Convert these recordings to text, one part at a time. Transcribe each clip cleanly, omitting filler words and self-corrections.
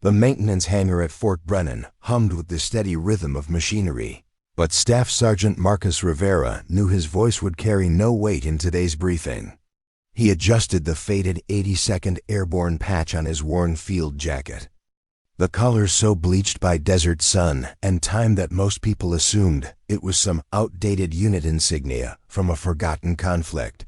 The maintenance hangar at Fort Brennan hummed with the steady rhythm of machinery, but Staff Sergeant Marcus Rivera knew his voice would carry no weight in today's briefing. He adjusted the faded 82nd Airborne patch on his worn field jacket. The color so bleached by desert sun and time that most people assumed it was some outdated unit insignia from a forgotten conflict.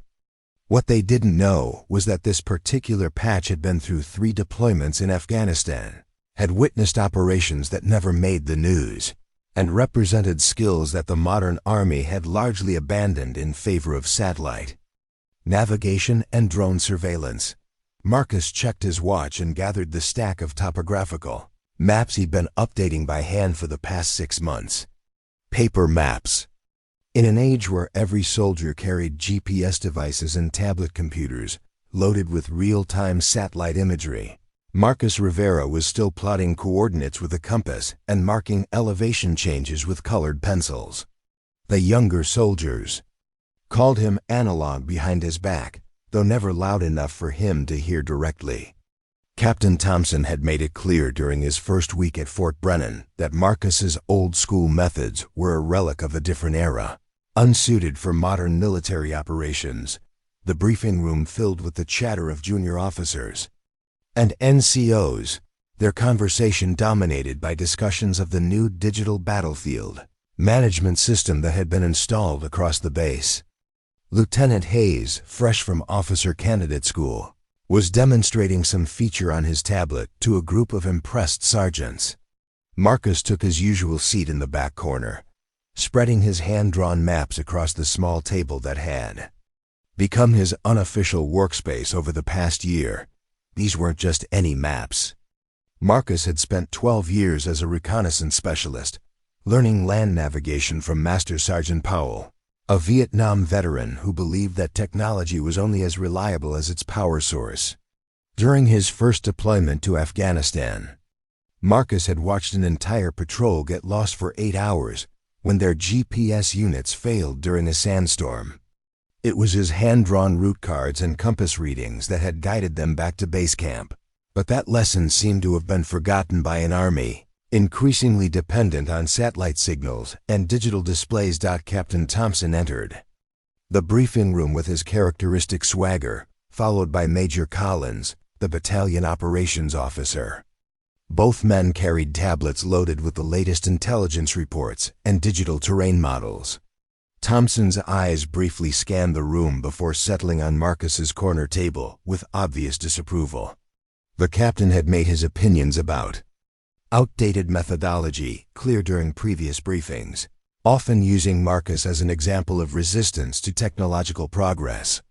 What they didn't know was that this particular patch had been through 3 deployments in Afghanistan, had witnessed operations that never made the news, and represented skills that the modern army had largely abandoned in favor of satellite navigation and drone surveillance. Marcus checked his watch and gathered the stack of topographical maps he'd been updating by hand for the past 6 months. Paper maps. In an age where every soldier carried GPS devices and tablet computers loaded with real-time satellite imagery, Marcus Rivera was still plotting coordinates with a compass and marking elevation changes with colored pencils. The younger soldiers called him analog behind his back, though never loud enough for him to hear directly. Captain Thompson had made it clear during his first week at Fort Brennan that Marcus's old-school methods were a relic of a different era, unsuited for modern military operations. The briefing room filled with the chatter of junior officers and NCOs, their conversation dominated by discussions of the new digital battlefield management system that had been installed across the base. Lieutenant Hayes, fresh from officer candidate school, was demonstrating some feature on his tablet to a group of impressed sergeants. Marcus took his usual seat in the back corner, spreading his hand-drawn maps across the small table that had become his unofficial workspace over the past year. These weren't just any maps. Marcus had spent 12 years as a reconnaissance specialist, learning land navigation from Master Sergeant Powell, a Vietnam veteran who believed that technology was only as reliable as its power source. During his first deployment to Afghanistan, Marcus had watched an entire patrol get lost for 8 hours when their GPS units failed during a sandstorm. It was his hand-drawn route cards and compass readings that had guided them back to base camp, but that lesson seemed to have been forgotten by an army increasingly dependent on satellite signals and digital displays. Captain Thompson entered the briefing room with his characteristic swagger, followed by Major Collins, the battalion operations officer. Both men carried tablets loaded with the latest intelligence reports and digital terrain models. Thompson's eyes briefly scanned the room before settling on Marcus's corner table with obvious disapproval. The captain had made his opinions about outdated methodology clear during previous briefings, often using Marcus as an example of resistance to technological progress.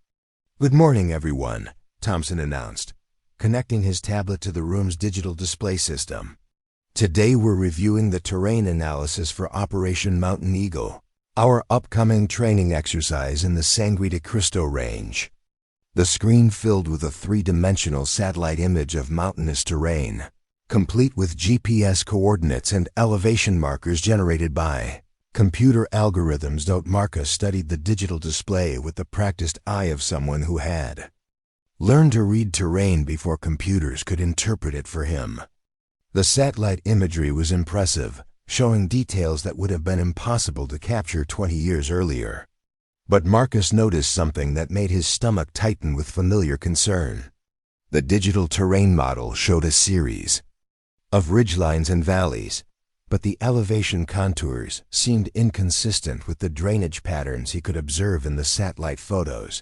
"Good morning, everyone," Thompson announced, connecting his tablet to the room's digital display system. "Today we're reviewing the terrain analysis for Operation Mountain Eagle, our upcoming training exercise in the Sangre de Cristo range." The screen filled with a 3-dimensional satellite image of mountainous terrain, complete with GPS coordinates and elevation markers generated by computer algorithms. Marcus studied the digital display with the practiced eye of someone who had learned to read terrain before computers could interpret it for him. The satellite imagery was impressive, showing details that would have been impossible to capture 20 years earlier. But Marcus noticed something that made his stomach tighten with familiar concern. The digital terrain model showed a series of ridgelines and valleys, but the elevation contours seemed inconsistent with the drainage patterns he could observe in the satellite photos.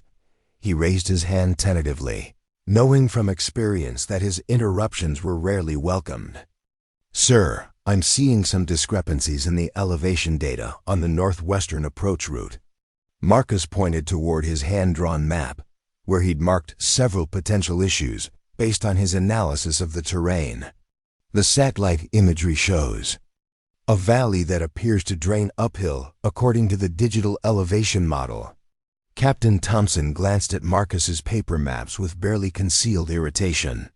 He raised his hand tentatively, knowing from experience that his interruptions were rarely welcomed. "Sir, I'm seeing some discrepancies in the elevation data on the northwestern approach route." Marcus pointed toward his hand-drawn map, where he'd marked several potential issues based on his analysis of the terrain. "The satellite imagery shows a valley that appears to drain uphill according to the digital elevation model." Captain Thompson glanced at Marcus's paper maps with barely concealed irritation.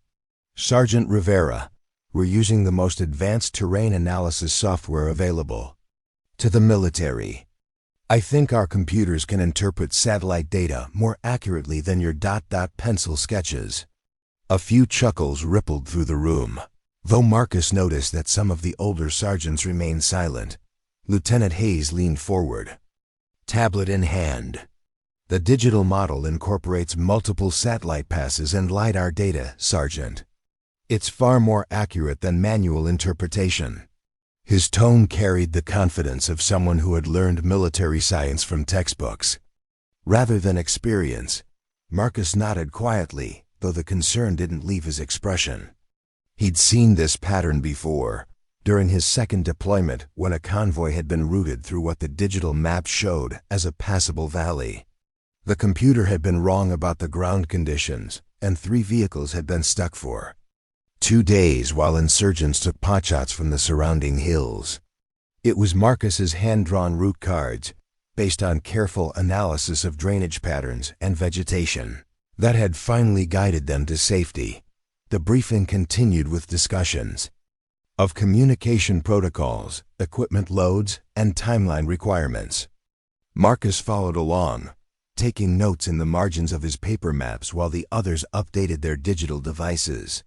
"Sergeant Rivera, we're using the most advanced terrain analysis software available to the military. I think our computers can interpret satellite data more accurately than your pencil sketches." A few chuckles rippled through the room. Though Marcus noticed that some of the older sergeants remained silent, Lieutenant Hayes leaned forward, tablet in hand. The digital model incorporates multiple satellite passes and LiDAR data, Sergeant. It's far more accurate than manual interpretation. His tone carried the confidence of someone who had learned military science from textbooks. Rather than experience, Marcus nodded quietly, though the concern didn't leave his expression. He'd seen this pattern before, during his second deployment when a convoy had been routed through what the digital map showed as a passable valley. The computer had been wrong about the ground conditions, and 3 vehicles had been stuck for 2 days while insurgents took potshots from the surrounding hills. It was Marcus's hand-drawn route cards, based on careful analysis of drainage patterns and vegetation, that had finally guided them to safety. The briefing continued with discussions of communication protocols, equipment loads, and timeline requirements. Marcus followed along, taking notes in the margins of his paper maps while the others updated their digital devices.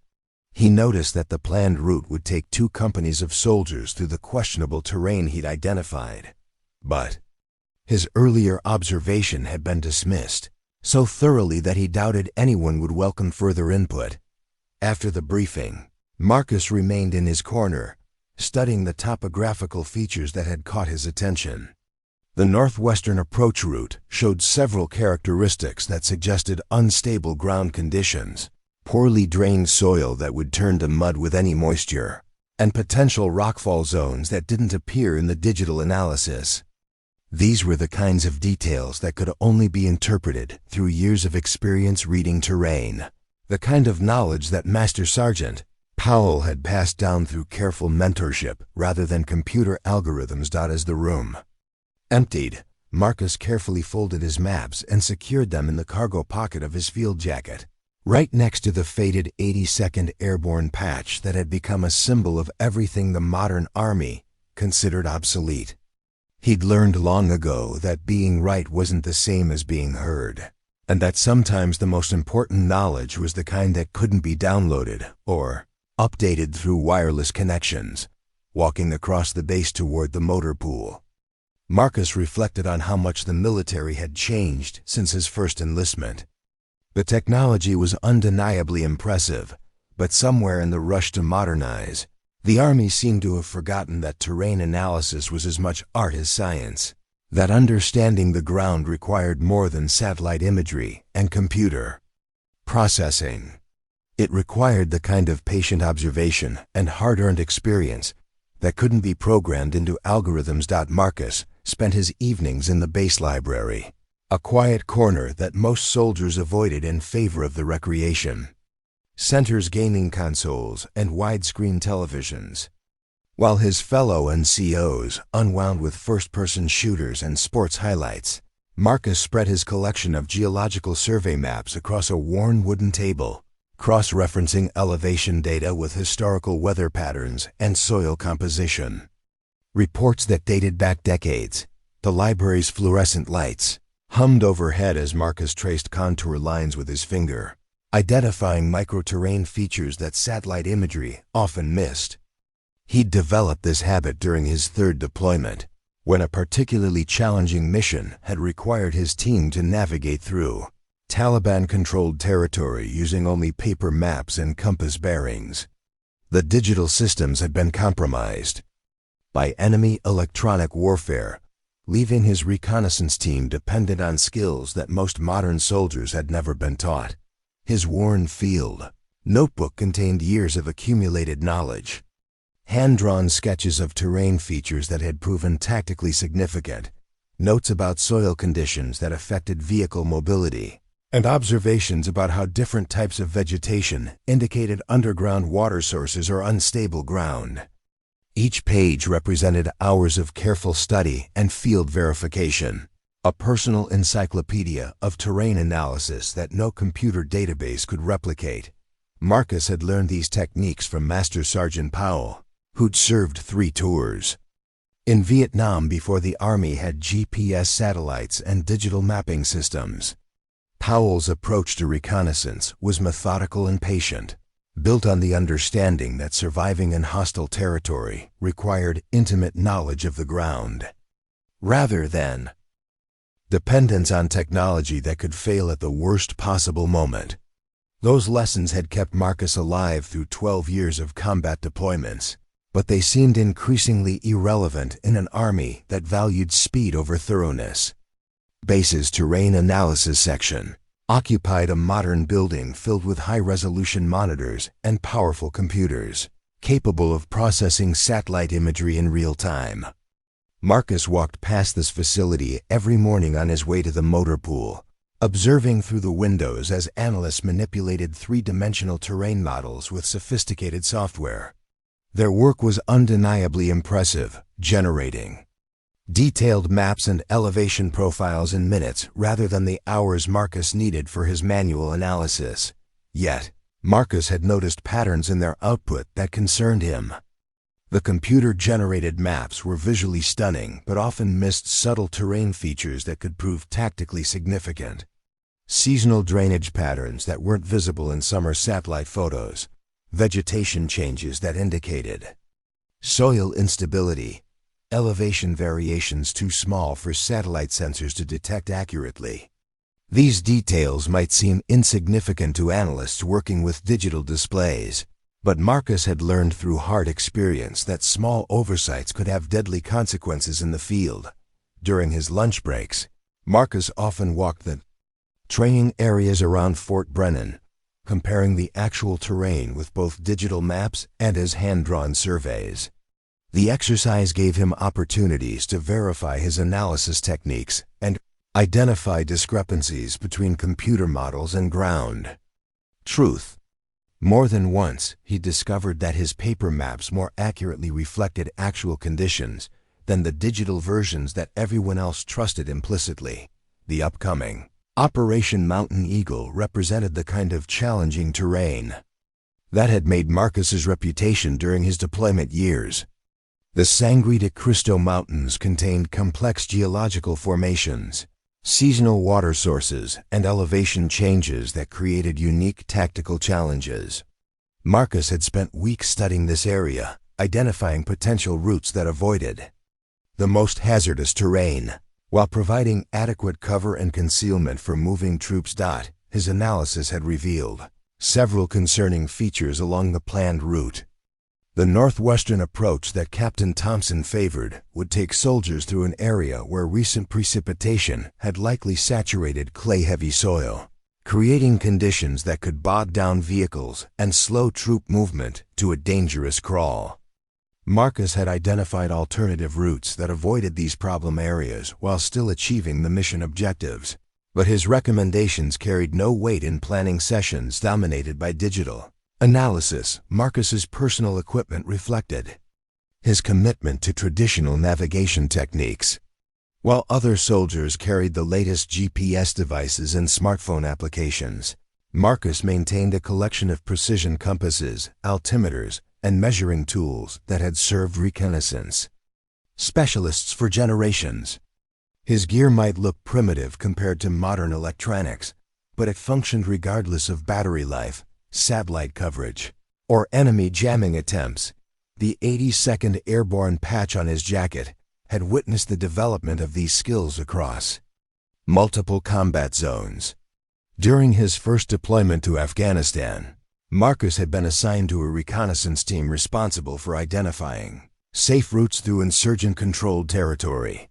He noticed that the planned route would take 2 companies of soldiers through the questionable terrain he'd identified. But his earlier observation had been dismissed so thoroughly that he doubted anyone would welcome further input. After the briefing, Marcus remained in his corner, studying the topographical features that had caught his attention. The northwestern approach route showed several characteristics that suggested unstable ground conditions, poorly drained soil that would turn to mud with any moisture, and potential rockfall zones that didn't appear in the digital analysis. These were the kinds of details that could only be interpreted through years of experience reading terrain, the kind of knowledge that Master Sergeant Powell had passed down through careful mentorship rather than computer algorithms. As the room emptied, Marcus carefully folded his maps and secured them in the cargo pocket of his field jacket, right next to the faded 82nd Airborne patch that had become a symbol of everything the modern Army considered obsolete. He'd learned long ago that being right wasn't the same as being heard, and that sometimes the most important knowledge was the kind that couldn't be downloaded or updated through wireless connections. Walking across the base toward the motor pool, Marcus reflected on how much the military had changed since his first enlistment. The technology was undeniably impressive, but somewhere in the rush to modernize, the Army seemed to have forgotten that terrain analysis was as much art as science, that understanding the ground required more than satellite imagery and computer processing. It required the kind of patient observation and hard-earned experience that couldn't be programmed into algorithms. Marcus spent his evenings in the base library, a quiet corner that most soldiers avoided in favor of the recreation center's gaming consoles and widescreen televisions, while his fellow NCOs unwound with first-person shooters and sports highlights. Marcus spread his collection of geological survey maps across a worn wooden table, cross-referencing elevation data with historical weather patterns and soil composition. Reports that dated back decades, the library's fluorescent lights, hummed overhead as Marcus traced contour lines with his finger, identifying microterrain features that satellite imagery often missed. He'd developed this habit during his 3rd deployment, when a particularly challenging mission had required his team to navigate through Taliban-controlled territory using only paper maps and compass bearings. The digital systems had been compromised by enemy electronic warfare, leaving his reconnaissance team dependent on skills that most modern soldiers had never been taught. His worn field notebook contained years of accumulated knowledge, hand-drawn sketches of terrain features that had proven tactically significant, notes about soil conditions that affected vehicle mobility, and observations about how different types of vegetation indicated underground water sources or unstable ground. Each page represented hours of careful study and field verification, a personal encyclopedia of terrain analysis that no computer database could replicate. Marcus had learned these techniques from Master Sergeant Powell, who'd served 3 tours in Vietnam before the Army had GPS satellites and digital mapping systems. Powell's approach to reconnaissance was methodical and patient, built on the understanding that surviving in hostile territory required intimate knowledge of the ground, rather than dependence on technology that could fail at the worst possible moment. Those lessons had kept Marcus alive through 12 years of combat deployments, but they seemed increasingly irrelevant in an army that valued speed over thoroughness. Base's terrain analysis section occupied a modern building filled with high-resolution monitors and powerful computers, capable of processing satellite imagery in real time. Marcus walked past this facility every morning on his way to the motor pool, observing through the windows as analysts manipulated three-dimensional terrain models with sophisticated software. Their work was undeniably impressive, generating detailed maps and elevation profiles in minutes rather than the hours Marcus needed for his manual analysis. Yet, Marcus had noticed patterns in their output that concerned him. The computer-generated maps were visually stunning but often missed subtle terrain features that could prove tactically significant. Seasonal drainage patterns that weren't visible in summer satellite photos, vegetation changes that indicated soil instability, elevation variations too small for satellite sensors to detect accurately. These details might seem insignificant to analysts working with digital displays, but Marcus had learned through hard experience that small oversights could have deadly consequences in the field. During his lunch breaks, Marcus often walked the training areas around Fort Brennan, comparing the actual terrain with both digital maps and his hand-drawn surveys. The exercise gave him opportunities to verify his analysis techniques and identify discrepancies between computer models and ground truth. More than once, he discovered that his paper maps more accurately reflected actual conditions than the digital versions that everyone else trusted implicitly. The upcoming Operation Mountain Eagle represented the kind of challenging terrain that had made Marcus's reputation during his deployment years. The Sangre de Cristo Mountains contained complex geological formations, seasonal water sources, and elevation changes that created unique tactical challenges. Marcus had spent weeks studying this area, identifying potential routes that avoided the most hazardous terrain, while providing adequate cover and concealment for moving troops. His analysis had revealed several concerning features along the planned route. The northwestern approach that Captain Thompson favored would take soldiers through an area where recent precipitation had likely saturated clay-heavy soil, creating conditions that could bog down vehicles and slow troop movement to a dangerous crawl. Marcus had identified alternative routes that avoided these problem areas while still achieving the mission objectives, but his recommendations carried no weight in planning sessions dominated by digital analysis. Marcus's personal equipment reflected his commitment to traditional navigation techniques. While other soldiers carried the latest GPS devices and smartphone applications, Marcus maintained a collection of precision compasses, altimeters, and measuring tools that had served reconnaissance specialists for generations. His gear might look primitive compared to modern electronics, but it functioned regardless of battery life, satellite coverage, or enemy jamming attempts. The 82nd Airborne patch on his jacket had witnessed the development of these skills across multiple combat zones. During his first deployment to Afghanistan, Marcus had been assigned to a reconnaissance team responsible for identifying safe routes through insurgent-controlled territory.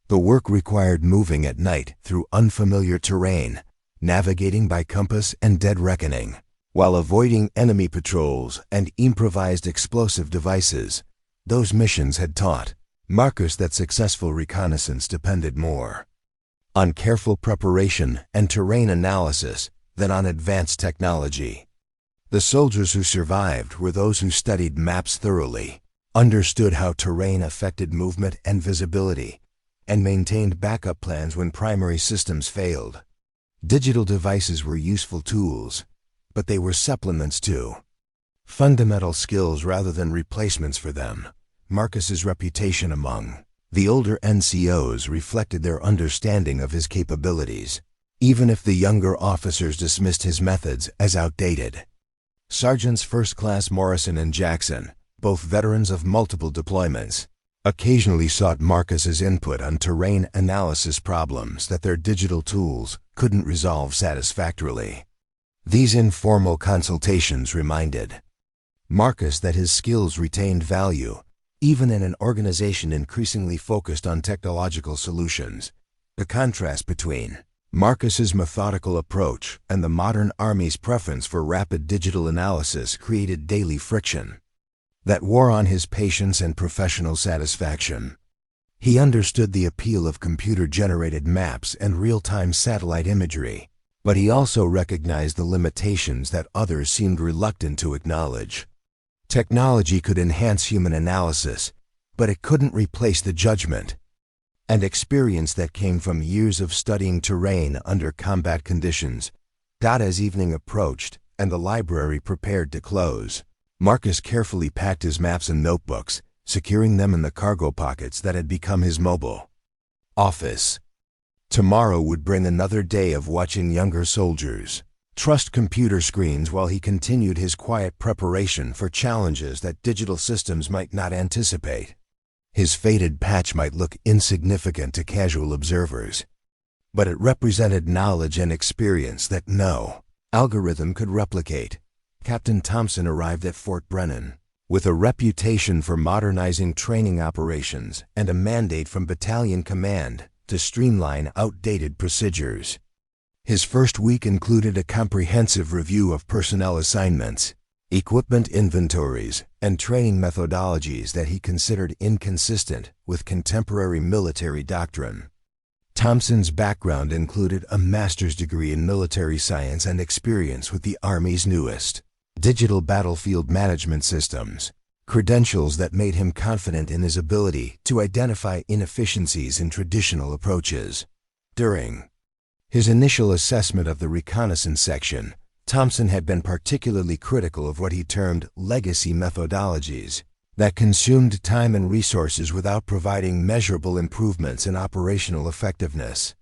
The work required moving at night through unfamiliar terrain, navigating by compass and dead reckoning, while avoiding enemy patrols and improvised explosive devices. Those missions had taught Marcus that successful reconnaissance depended more on careful preparation and terrain analysis than on advanced technology. The soldiers who survived were those who studied maps thoroughly, understood how terrain affected movement and visibility, and maintained backup plans when primary systems failed. Digital devices were useful tools, but they were supplements to fundamental skills rather than replacements for them. Marcus's reputation among the older NCOs reflected their understanding of his capabilities, even if the younger officers dismissed his methods as outdated. Sergeants First Class Morrison and Jackson, both veterans of multiple deployments, occasionally sought Marcus's input on terrain analysis problems that their digital tools couldn't resolve satisfactorily. These informal consultations reminded Marcus that his skills retained value, even in an organization increasingly focused on technological solutions. The contrast between Marcus's methodical approach and the modern Army's preference for rapid digital analysis created daily friction that wore on his patience and professional satisfaction. He understood the appeal of computer-generated maps and real-time satellite imagery, but he also recognized the limitations that others seemed reluctant to acknowledge. Technology could enhance human analysis, but it couldn't replace the judgment and experience that came from years of studying terrain under combat conditions. As evening approached and the library prepared to close, Marcus carefully packed his maps and notebooks, securing them in the cargo pockets that had become his mobile office. Tomorrow would bring another day of watching younger soldiers trust computer screens while he continued his quiet preparation for challenges that digital systems might not anticipate. His faded patch might look insignificant to casual observers, but it represented knowledge and experience that no algorithm could replicate. Captain Thompson arrived at Fort Brennan with a reputation for modernizing training operations and a mandate from battalion command to streamline outdated procedures. His first week included a comprehensive review of personnel assignments, equipment inventories, and training methodologies that he considered inconsistent with contemporary military doctrine. Thompson's background included a master's degree in military science and experience with the Army's newest digital battlefield management systems, credentials that made him confident in his ability to identify inefficiencies in traditional approaches. During his initial assessment of the reconnaissance section, Thompson had been particularly critical of what he termed legacy methodologies that consumed time and resources without providing measurable improvements in operational effectiveness.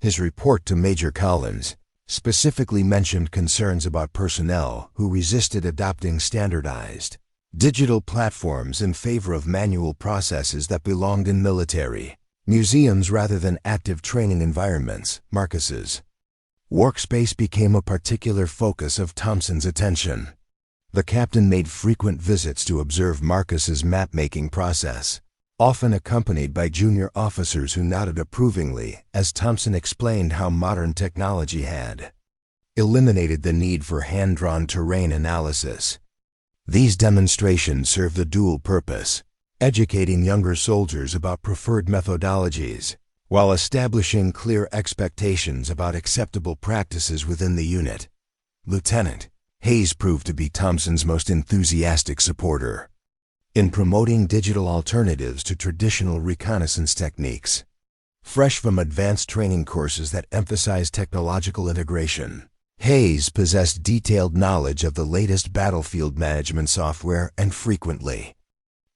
His report to Major Collins specifically mentioned concerns about personnel who resisted adopting standardized digital platforms in favor of manual processes that belonged in military museums rather than active training environments. Marcus's workspace became a particular focus of Thompson's attention. The captain made frequent visits to observe Marcus's map-making process, often accompanied by junior officers who nodded approvingly as Thompson explained how modern technology had eliminated the need for hand-drawn terrain analysis. These demonstrations served a dual purpose: educating younger soldiers about preferred methodologies, while establishing clear expectations about acceptable practices within the unit. Lieutenant Hayes proved to be Thompson's most enthusiastic supporter in promoting digital alternatives to traditional reconnaissance techniques. Fresh from advanced training courses that emphasized technological integration, Hayes possessed detailed knowledge of the latest battlefield management software and frequently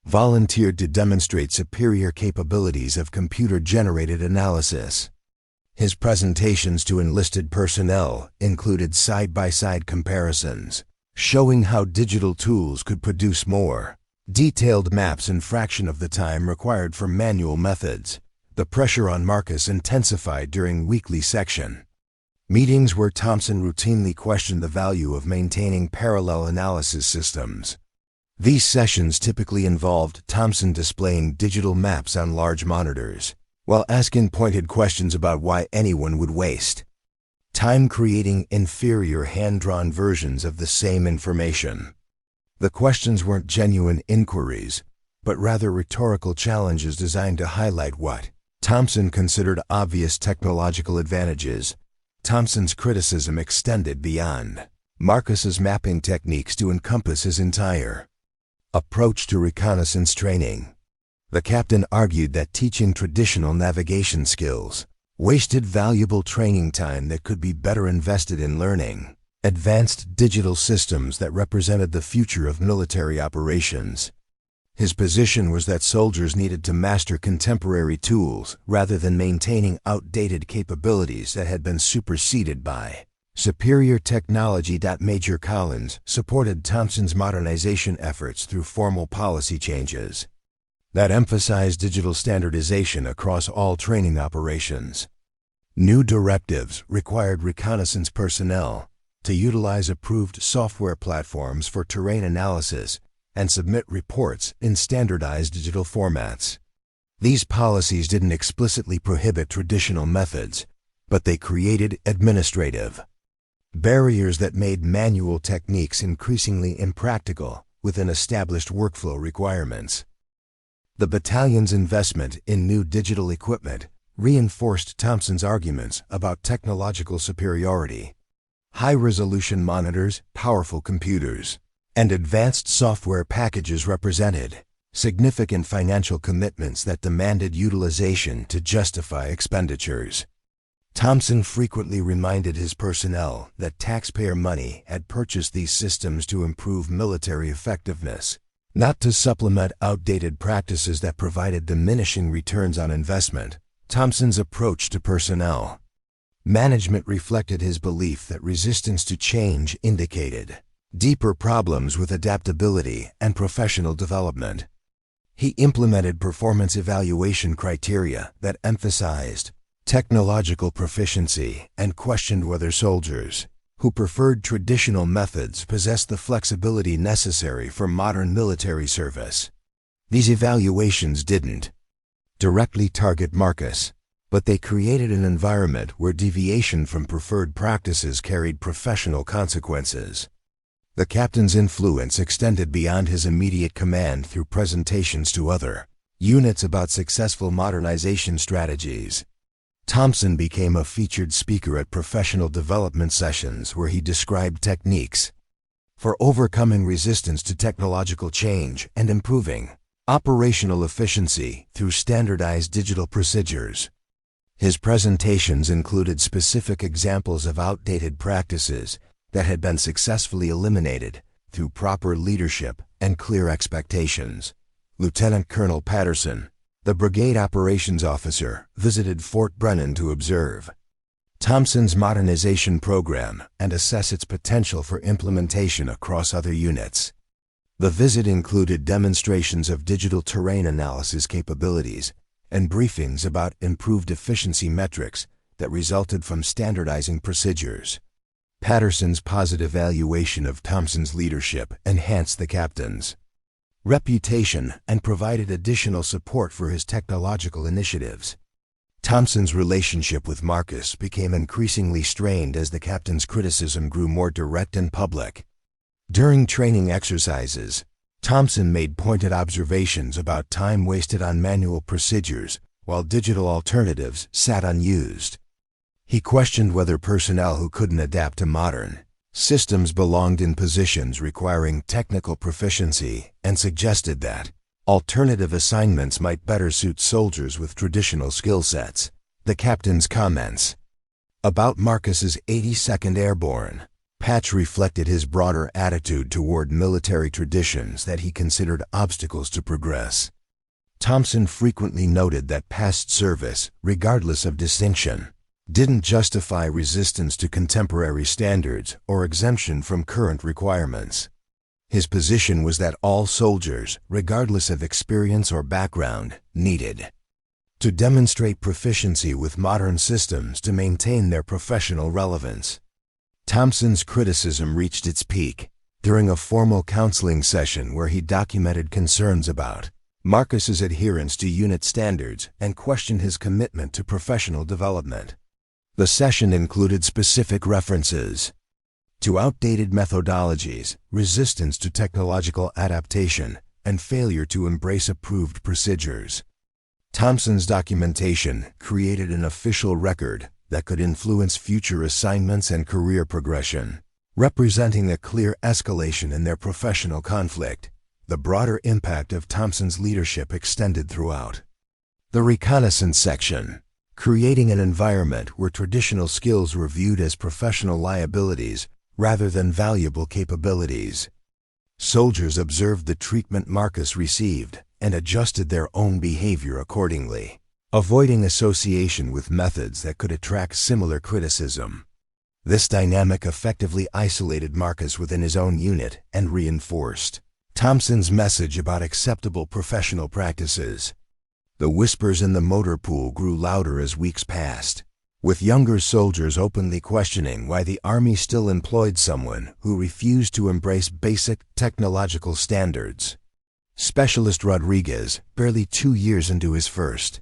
volunteered to demonstrate superior capabilities of computer-generated analysis. His presentations to enlisted personnel included side-by-side comparisons, showing how digital tools could produce more detailed maps in a fraction of the time required for manual methods. The pressure on Marcus intensified during weekly section meetings where Thompson routinely questioned the value of maintaining parallel analysis systems. These sessions typically involved Thompson displaying digital maps on large monitors, while asking pointed questions about why anyone would waste time creating inferior hand-drawn versions of the same information. The questions weren't genuine inquiries, but rather rhetorical challenges designed to highlight what Thompson considered obvious technological advantages. Thompson's criticism extended beyond Marcus's mapping techniques to encompass his entire approach to reconnaissance training. The captain argued that teaching traditional navigation skills wasted valuable training time that could be better invested in learning advanced digital systems that represented the future of military operations. His position was that soldiers needed to master contemporary tools rather than maintaining outdated capabilities that had been superseded by Superior technology. Major Collins supported Thompson's modernization efforts through formal policy changes that emphasized digital standardization across all training operations. New directives required reconnaissance personnel to utilize approved software platforms for terrain analysis and submit reports in standardized digital formats. These policies didn't explicitly prohibit traditional methods, but they created administrative barriers that made manual techniques increasingly impractical within established workflow requirements. The battalion's investment in new digital equipment reinforced Thompson's arguments about technological superiority. High-resolution monitors, powerful computers, and advanced software packages represented significant financial commitments that demanded utilization to justify expenditures. Thompson frequently reminded his personnel that taxpayer money had purchased these systems to improve military effectiveness, not to supplement outdated practices that provided diminishing returns on investment. Thompson's approach to personnel management reflected his belief that resistance to change indicated deeper problems with adaptability and professional development. He implemented performance evaluation criteria that emphasized technological proficiency and questioned whether soldiers who preferred traditional methods possessed the flexibility necessary for modern military service. These evaluations didn't directly target Marcus, but they created an environment where deviation from preferred practices carried professional consequences. The captain's influence extended beyond his immediate command through presentations to other units about successful modernization strategies. Thompson became a featured speaker at professional development sessions where he described techniques for overcoming resistance to technological change and improving operational efficiency through standardized digital procedures. His presentations included specific examples of outdated practices that had been successfully eliminated through proper leadership and clear expectations. Lieutenant Colonel Patterson, the brigade operations officer, visited Fort Brennan to observe Thompson's modernization program and assess its potential for implementation across other units. The visit included demonstrations of digital terrain analysis capabilities and briefings about improved efficiency metrics that resulted from standardizing procedures. Patterson's positive evaluation of Thompson's leadership enhanced the captain's reputation and provided additional support for his technological initiatives. Thompson's relationship with Marcus became increasingly strained as the captain's criticism grew more direct and public. During training exercises, Thompson made pointed observations about time wasted on manual procedures while digital alternatives sat unused. He questioned whether personnel who couldn't adapt to modern systems belonged in positions requiring technical proficiency and suggested that alternative assignments might better suit soldiers with traditional skill sets. The captain's comments about Marcus's 82nd Airborne patch reflected his broader attitude toward military traditions that he considered obstacles to progress. Thompson frequently noted that past service, regardless of distinction, didn't justify resistance to contemporary standards or exemption from current requirements. His position was that all soldiers, regardless of experience or background, needed to demonstrate proficiency with modern systems to maintain their professional relevance. Thompson's criticism reached its peak during a formal counseling session where he documented concerns about Marcus's adherence to unit standards and questioned his commitment to professional development. The session included specific references to outdated methodologies, resistance to technological adaptation, and failure to embrace approved procedures. Thompson's documentation created an official record that could influence future assignments and career progression, representing a clear escalation in their professional conflict. The broader impact of Thompson's leadership extended throughout the reconnaissance section, creating an environment where traditional skills were viewed as professional liabilities rather than valuable capabilities. Soldiers observed the treatment Marcus received and adjusted their own behavior accordingly, avoiding association with methods that could attract similar criticism. This dynamic effectively isolated Marcus within his own unit and reinforced Thompson's message about acceptable professional practices. The whispers in the motor pool grew louder as weeks passed, with younger soldiers openly questioning why the Army still employed someone who refused to embrace basic technological standards. Specialist Rodriguez, barely 2 years into his first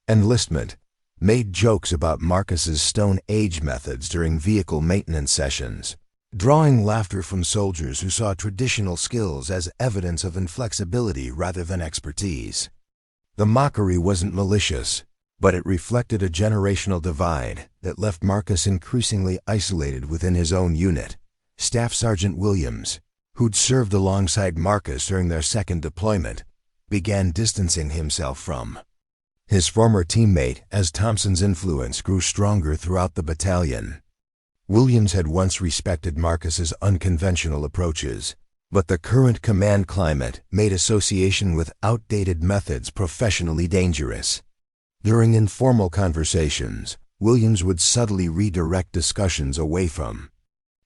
enlistment, made jokes about Marcus's Stone Age methods during vehicle maintenance sessions, drawing laughter from soldiers who saw traditional skills as evidence of inflexibility rather than expertise. The mockery wasn't malicious, but it reflected a generational divide that left Marcus increasingly isolated within his own unit. Staff Sergeant Williams, who'd served alongside Marcus during their second deployment, began distancing himself from his former teammate as Thompson's influence grew stronger throughout the battalion. Williams had once respected Marcus's unconventional approaches, but the current command climate made association with outdated methods professionally dangerous. During informal conversations, Williams would subtly redirect discussions away from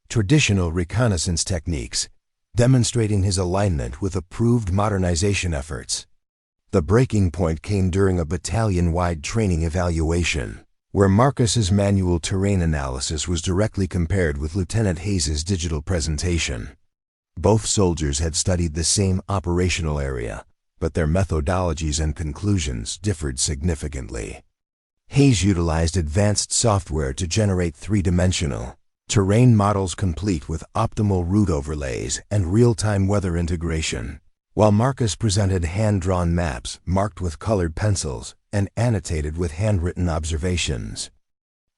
traditional reconnaissance techniques, demonstrating his alignment with approved modernization efforts. The breaking point came during a battalion-wide training evaluation, where Marcus's manual terrain analysis was directly compared with Lieutenant Hayes's digital presentation. Both soldiers had studied the same operational area, but their methodologies and conclusions differed significantly. Hayes utilized advanced software to generate three-dimensional terrain models complete with optimal route overlays and real-time weather integration, while Marcus presented hand-drawn maps marked with colored pencils and annotated with handwritten observations.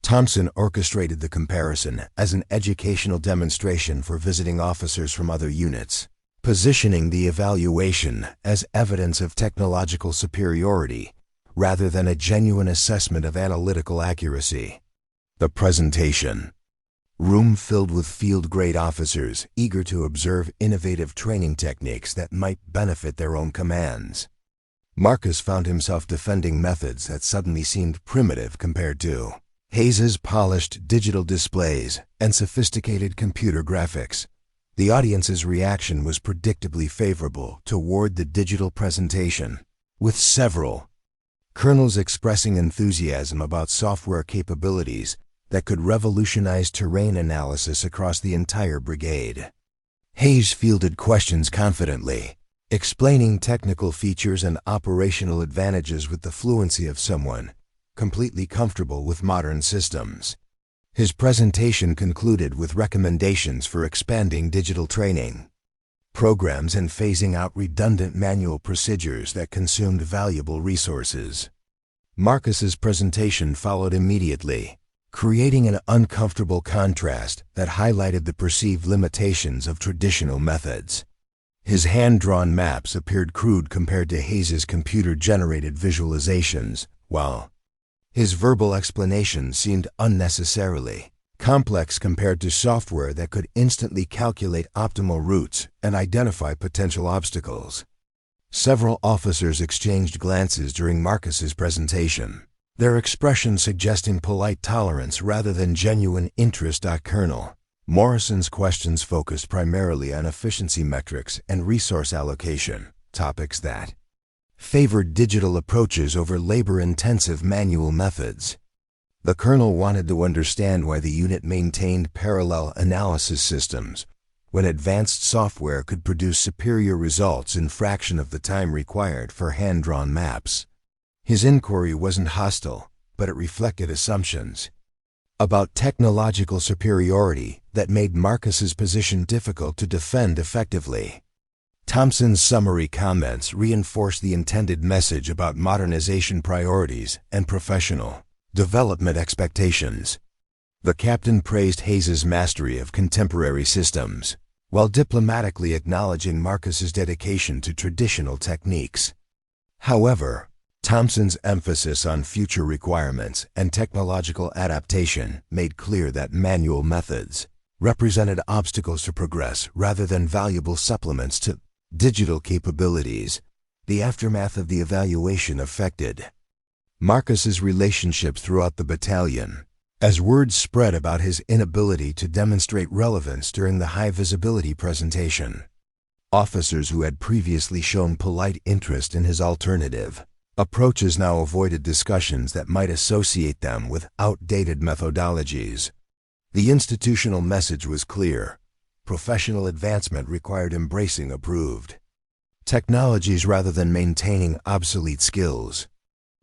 Thompson orchestrated the comparison as an educational demonstration for visiting officers from other units, positioning the evaluation as evidence of technological superiority rather than a genuine assessment of analytical accuracy. The presentation room filled with field-grade officers eager to observe innovative training techniques that might benefit their own commands. Marcus found himself defending methods that suddenly seemed primitive compared to Hayes's polished digital displays and sophisticated computer graphics. The audience's reaction was predictably favorable toward the digital presentation, with several colonels expressing enthusiasm about software capabilities that could revolutionize terrain analysis across the entire brigade. Hayes fielded questions confidently, explaining technical features and operational advantages with the fluency of someone completely comfortable with modern systems. His presentation concluded with recommendations for expanding digital training programs and phasing out redundant manual procedures that consumed valuable resources. Marcus's presentation followed immediately, creating an uncomfortable contrast that highlighted the perceived limitations of traditional methods. His hand-drawn maps appeared crude compared to Hayes's computer-generated visualizations, while his verbal explanations seemed unnecessarily complex compared to software that could instantly calculate optimal routes and identify potential obstacles. Several officers exchanged glances during Marcus's presentation, their expressions suggesting polite tolerance rather than genuine interest. Colonel Morrison's questions focused primarily on efficiency metrics and resource allocation, topics that favored digital approaches over labor-intensive manual methods. The colonel wanted to understand why the unit maintained parallel analysis systems when advanced software could produce superior results in a fraction of the time required for hand-drawn maps. His inquiry wasn't hostile, but it reflected assumptions about technological superiority that made Marcus's position difficult to defend effectively. Thompson's summary comments reinforced the intended message about modernization priorities and professional development expectations. The captain praised Hayes's mastery of contemporary systems, while diplomatically acknowledging Marcus's dedication to traditional techniques. However, Thompson's emphasis on future requirements and technological adaptation made clear that manual methods represented obstacles to progress rather than valuable supplements to digital capabilities. The aftermath of the evaluation affected Marcus's relationships throughout the battalion, as word spread about his inability to demonstrate relevance during the high-visibility presentation. Officers who had previously shown polite interest in his alternative approaches now avoided discussions that might associate them with outdated methodologies. The institutional message was clear. Professional advancement required embracing approved technologies rather than maintaining obsolete skills.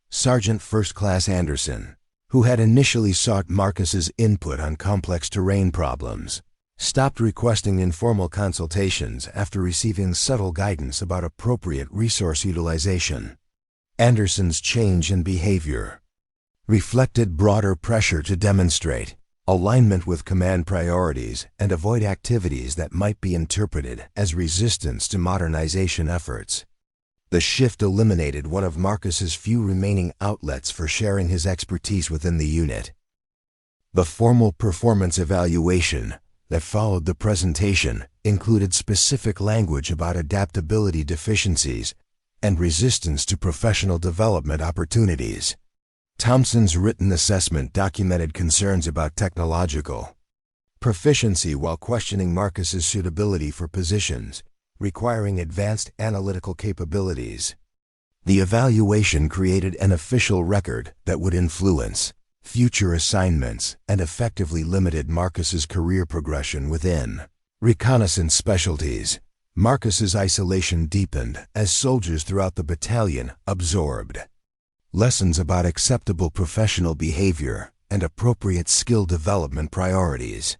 Sergeant First Class Anderson, who had initially sought Marcus's input on complex terrain problems, stopped requesting informal consultations after receiving subtle guidance about appropriate resource utilization. Anderson's change in behavior reflected broader pressure to demonstrate alignment with command priorities and avoid activities that might be interpreted as resistance to modernization efforts. The shift eliminated one of Marcus's few remaining outlets for sharing his expertise within the unit. The formal performance evaluation that followed the presentation included specific language about adaptability deficiencies and resistance to professional development opportunities. Thompson's written assessment documented concerns about technological proficiency while questioning Marcus's suitability for positions requiring advanced analytical capabilities. The evaluation created an official record that would influence future assignments and effectively limited Marcus's career progression within reconnaissance specialties. Marcus's isolation deepened as soldiers throughout the battalion absorbed lessons about acceptable professional behavior and appropriate skill development priorities.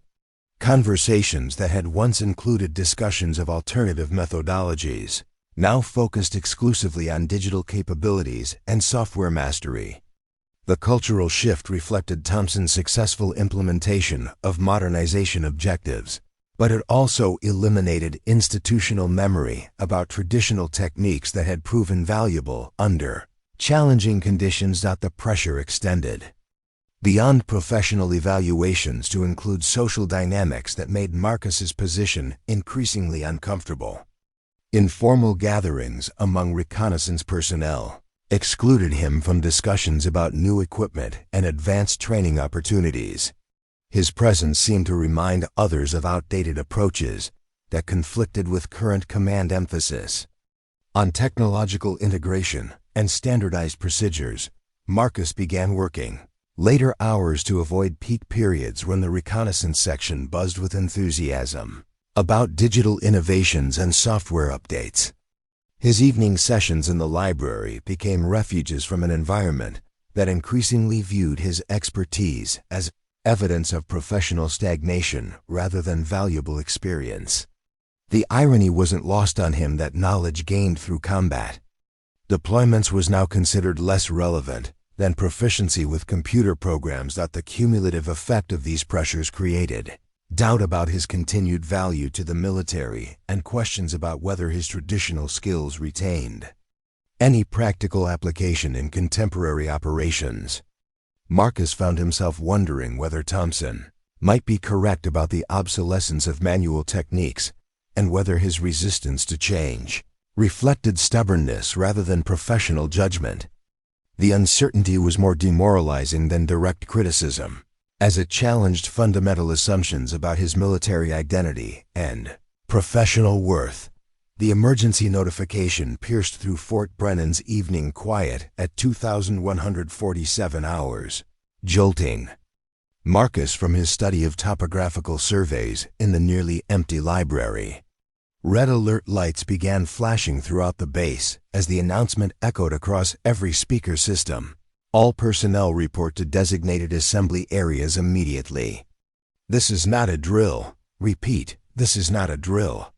Conversations that had once included discussions of alternative methodologies now focused exclusively on digital capabilities and software mastery. The cultural shift reflected Thompson's successful implementation of modernization objectives, but it also eliminated institutional memory about traditional techniques that had proven valuable under challenging conditions. The pressure extended beyond professional evaluations to include social dynamics that made Marcus's position increasingly uncomfortable. Informal gatherings among reconnaissance personnel excluded him from discussions about new equipment and advanced training opportunities. His presence seemed to remind others of outdated approaches that conflicted with current command emphasis on technological integration and standardized procedures. Marcus began working later hours to avoid peak periods when the reconnaissance section buzzed with enthusiasm about digital innovations and software updates. His evening sessions in the library became refuges from an environment that increasingly viewed his expertise as evidence of professional stagnation rather than valuable experience. The irony wasn't lost on him that knowledge gained through combat deployments was now considered less relevant than proficiency with computer programs. The cumulative effect of these pressures created doubt about his continued value to the military and questions about whether his traditional skills retained any practical application in contemporary operations. Marcus found himself wondering whether Thompson might be correct about the obsolescence of manual techniques and whether his resistance to change reflected stubbornness rather than professional judgment. The uncertainty was more demoralizing than direct criticism, as it challenged fundamental assumptions about his military identity and professional worth. The emergency notification pierced through Fort Brennan's evening quiet at 2,147 hours, jolting Marcus from his study of topographical surveys in the nearly empty library. Red alert lights began flashing throughout the base as the announcement echoed across every speaker system. All personnel report to designated assembly areas immediately. This is not a drill. Repeat, this is not a drill.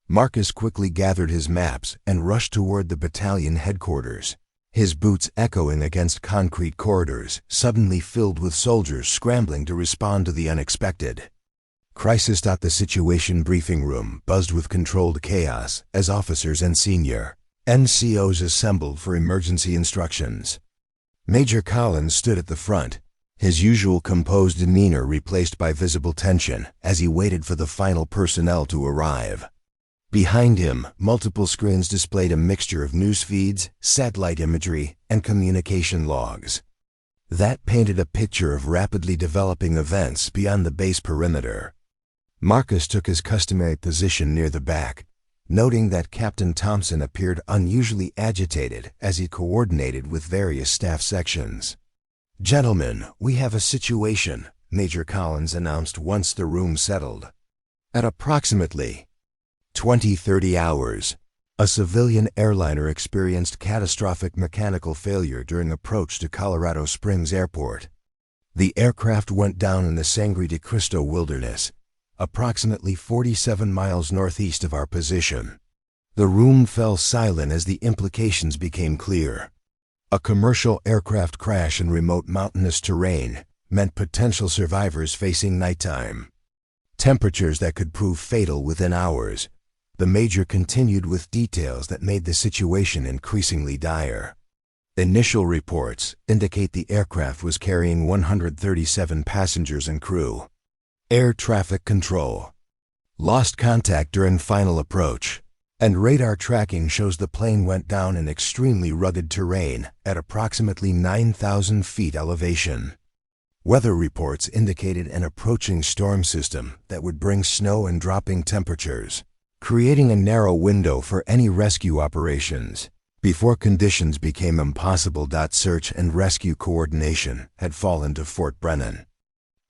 Marcus quickly gathered his maps and rushed toward the battalion headquarters, his boots echoing against concrete corridors suddenly filled with soldiers scrambling to respond to the unexpected. Crisis. The situation briefing room buzzed with controlled chaos as officers and senior NCOs assembled for emergency instructions. Major Collins stood at the front, his usual composed demeanor replaced by visible tension as he waited for the final personnel to arrive. Behind him, multiple screens displayed a mixture of news feeds, satellite imagery, and communication logs. That painted a picture of rapidly developing events beyond the base perimeter. Marcus took his customary position near the back, noting that Captain Thompson appeared unusually agitated as he coordinated with various staff sections. "Gentlemen, we have a situation," Major Collins announced once the room settled. At approximately 20-30 hours, a civilian airliner experienced catastrophic mechanical failure during approach to Colorado Springs Airport. The aircraft went down in the Sangre de Cristo wilderness, approximately 47 miles northeast of our position. The room fell silent as the implications became clear. A commercial aircraft crash in remote mountainous terrain meant potential survivors facing nighttime. Temperatures that could prove fatal within hours. The Major continued with details that made the situation increasingly dire. Initial reports indicate the aircraft was carrying 137 passengers and crew. Air traffic control lost contact during final approach, and radar tracking shows the plane went down in extremely rugged terrain at approximately 9,000 feet elevation. Weather reports indicated an approaching storm system that would bring snow and dropping temperatures, creating a narrow window for any rescue operations. Before conditions became impossible, search and rescue coordination had fallen to Fort Brennan.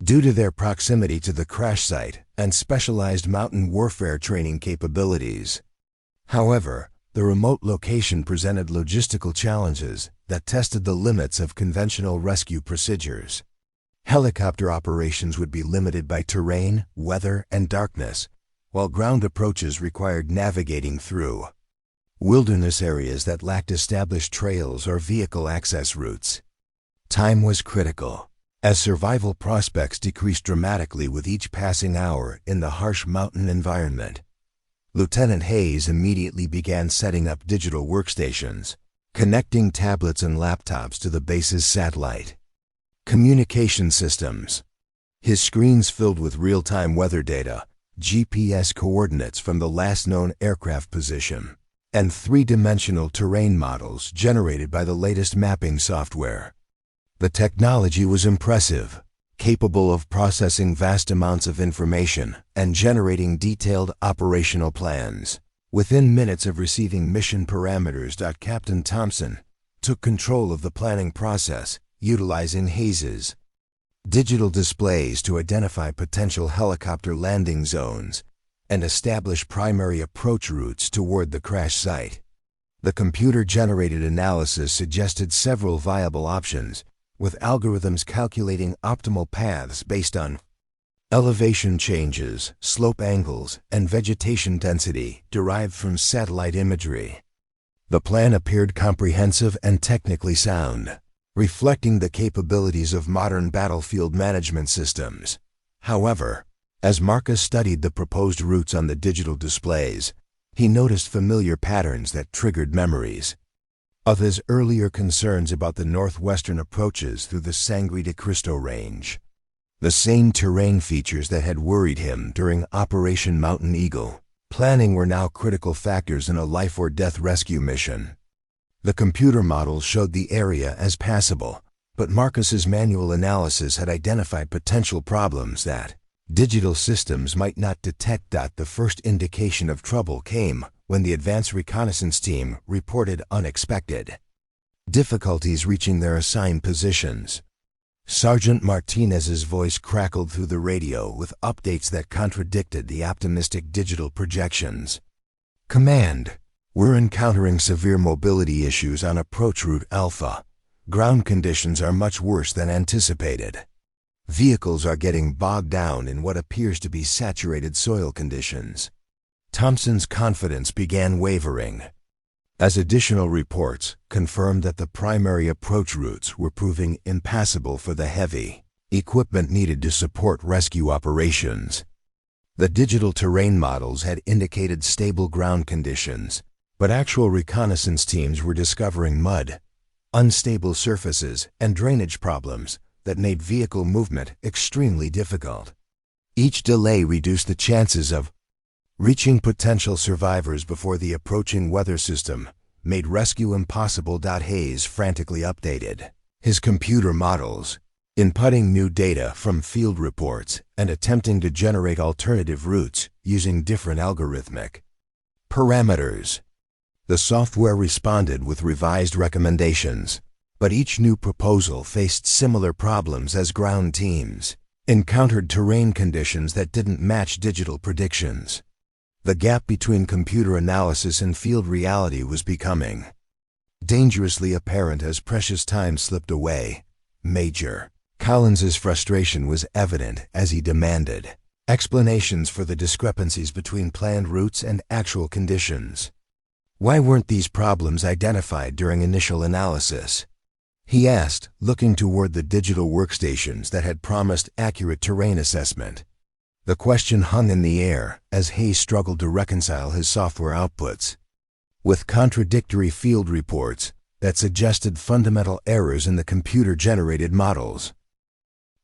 Due to their proximity to the crash site and specialized mountain warfare training capabilities. However, the remote location presented logistical challenges that tested the limits of conventional rescue procedures. Helicopter operations would be limited by terrain, weather, and darkness, while ground approaches required navigating through wilderness areas that lacked established trails or vehicle access routes. Time was critical, as survival prospects decreased dramatically with each passing hour in the harsh mountain environment. Lieutenant Hayes immediately began setting up digital workstations, connecting tablets and laptops to the base's satellite communication systems. His screens filled with real-time weather data, GPS coordinates from the last known aircraft position, and three-dimensional terrain models generated by the latest mapping software. The technology was impressive, capable of processing vast amounts of information and generating detailed operational plans. Within minutes of receiving mission parameters, Captain Thompson took control of the planning process, utilizing Hayes's digital displays to identify potential helicopter landing zones and establish primary approach routes toward the crash site. The computer-generated analysis suggested several viable options, with algorithms calculating optimal paths based on elevation changes, slope angles, and vegetation density derived from satellite imagery. The plan appeared comprehensive and technically sound, reflecting the capabilities of modern battlefield management systems. However, as Marcus studied the proposed routes on the digital displays, he noticed familiar patterns that triggered memories of his earlier concerns about the northwestern approaches through the Sangre de Cristo range. The same terrain features that had worried him during Operation Mountain Eagle planning were now critical factors in a life-or-death rescue mission. The computer models showed the area as passable, but Marcus's manual analysis had identified potential problems that digital systems might not detect. The first indication of trouble came when the advanced reconnaissance team reported unexpected difficulties reaching their assigned positions. Sergeant Martinez's voice crackled through the radio with updates that contradicted the optimistic digital projections. "Command, we're encountering severe mobility issues on approach route Alpha. Ground conditions are much worse than anticipated. Vehicles are getting bogged down in what appears to be saturated soil conditions." Thompson's confidence began wavering, as additional reports confirmed that the primary approach routes were proving impassable for the heavy equipment needed to support rescue operations. The digital terrain models had indicated stable ground conditions, but actual reconnaissance teams were discovering mud, unstable surfaces, and drainage problems that made vehicle movement extremely difficult. Each delay reduced the chances of reaching potential survivors before the approaching weather system made rescue impossible. Hayes frantically updated his computer models, inputting new data from field reports and attempting to generate alternative routes using different algorithmic parameters. The software responded with revised recommendations, but each new proposal faced similar problems as ground teams encountered terrain conditions that didn't match digital predictions. The gap between computer analysis and field reality was becoming dangerously apparent as precious time slipped away. Major Collins's frustration was evident as he demanded explanations for the discrepancies between planned routes and actual conditions. Why weren't these problems identified during initial analysis? He asked, looking toward the digital workstations that had promised accurate terrain assessment. The question hung in the air as Hayes struggled to reconcile his software outputs with contradictory field reports that suggested fundamental errors in the computer-generated models.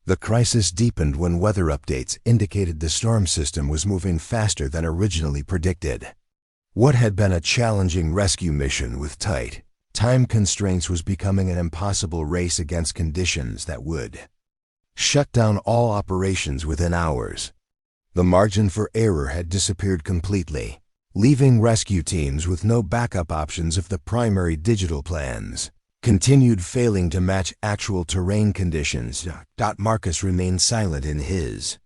The crisis deepened when weather updates indicated the storm system was moving faster than originally predicted. What had been a challenging rescue mission with tight time constraints was becoming an impossible race against conditions that would shut down all operations within hours. The margin for error had disappeared completely, leaving rescue teams with no backup options if the primary digital plans continued failing to match actual terrain conditions. Marcus remained silent in his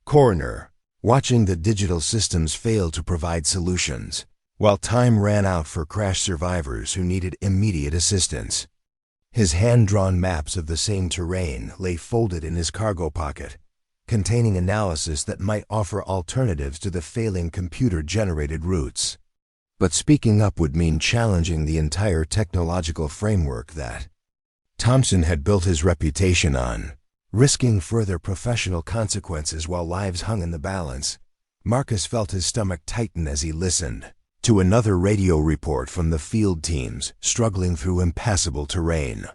corner, watching the digital systems fail to provide solutions, while time ran out for crash survivors who needed immediate assistance. His hand-drawn maps of the same terrain lay folded in his cargo pocket, containing analysis that might offer alternatives to the failing computer-generated routes. But speaking up would mean challenging the entire technological framework that Thompson had built his reputation on, risking further professional consequences while lives hung in the balance. Marcus felt his stomach tighten as he listened to another radio report from the field teams struggling through impassable terrain.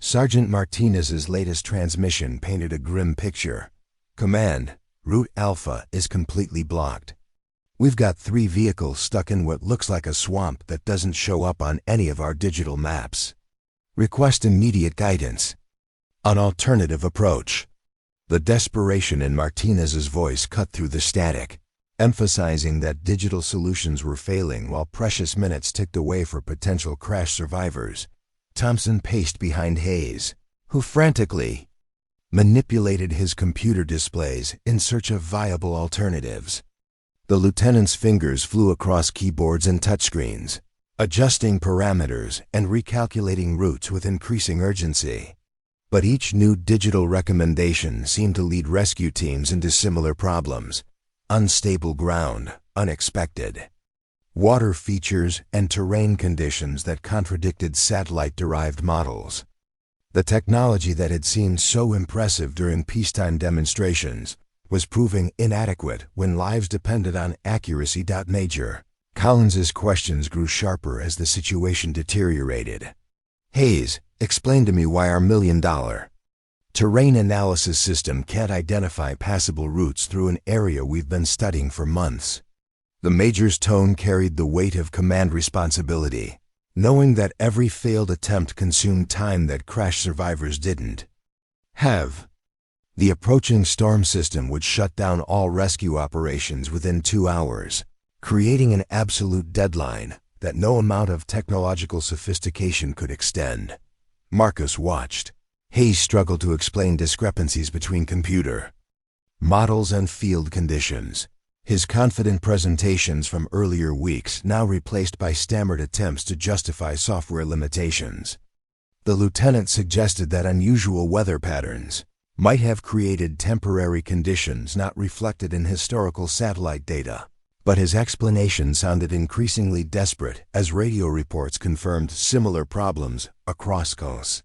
Sergeant Martinez's latest transmission painted a grim picture. Command, Route Alpha is completely blocked. We've got 3 vehicles stuck in what looks like a swamp that doesn't show up on any of our digital maps. Request immediate guidance. An alternative approach. The desperation in Martinez's voice cut through the static, emphasizing that digital solutions were failing while precious minutes ticked away for potential crash survivors. Thompson paced behind Hayes, who frantically manipulated his computer displays in search of viable alternatives. The lieutenant's fingers flew across keyboards and touchscreens, adjusting parameters and recalculating routes with increasing urgency. But each new digital recommendation seemed to lead rescue teams into similar problems: unstable ground, unexpected water features, and terrain conditions that contradicted satellite-derived models. The technology that had seemed so impressive during peacetime demonstrations was proving inadequate when lives depended on accuracy. Major Collins's questions grew sharper as the situation deteriorated. Hayes, explain to me why our $1 million terrain analysis system can't identify passable routes through an area we've been studying for months. The Major's tone carried the weight of command responsibility, knowing that every failed attempt consumed time that crash survivors didn't have. The approaching storm system would shut down all rescue operations within 2 hours, creating an absolute deadline that no amount of technological sophistication could extend. Marcus watched. Hayes struggled to explain discrepancies between computer models and field conditions, his confident presentations from earlier weeks now replaced by stammered attempts to justify software limitations. The lieutenant suggested that unusual weather patterns might have created temporary conditions not reflected in historical satellite data, but his explanation sounded increasingly desperate as radio reports confirmed similar problems across coasts.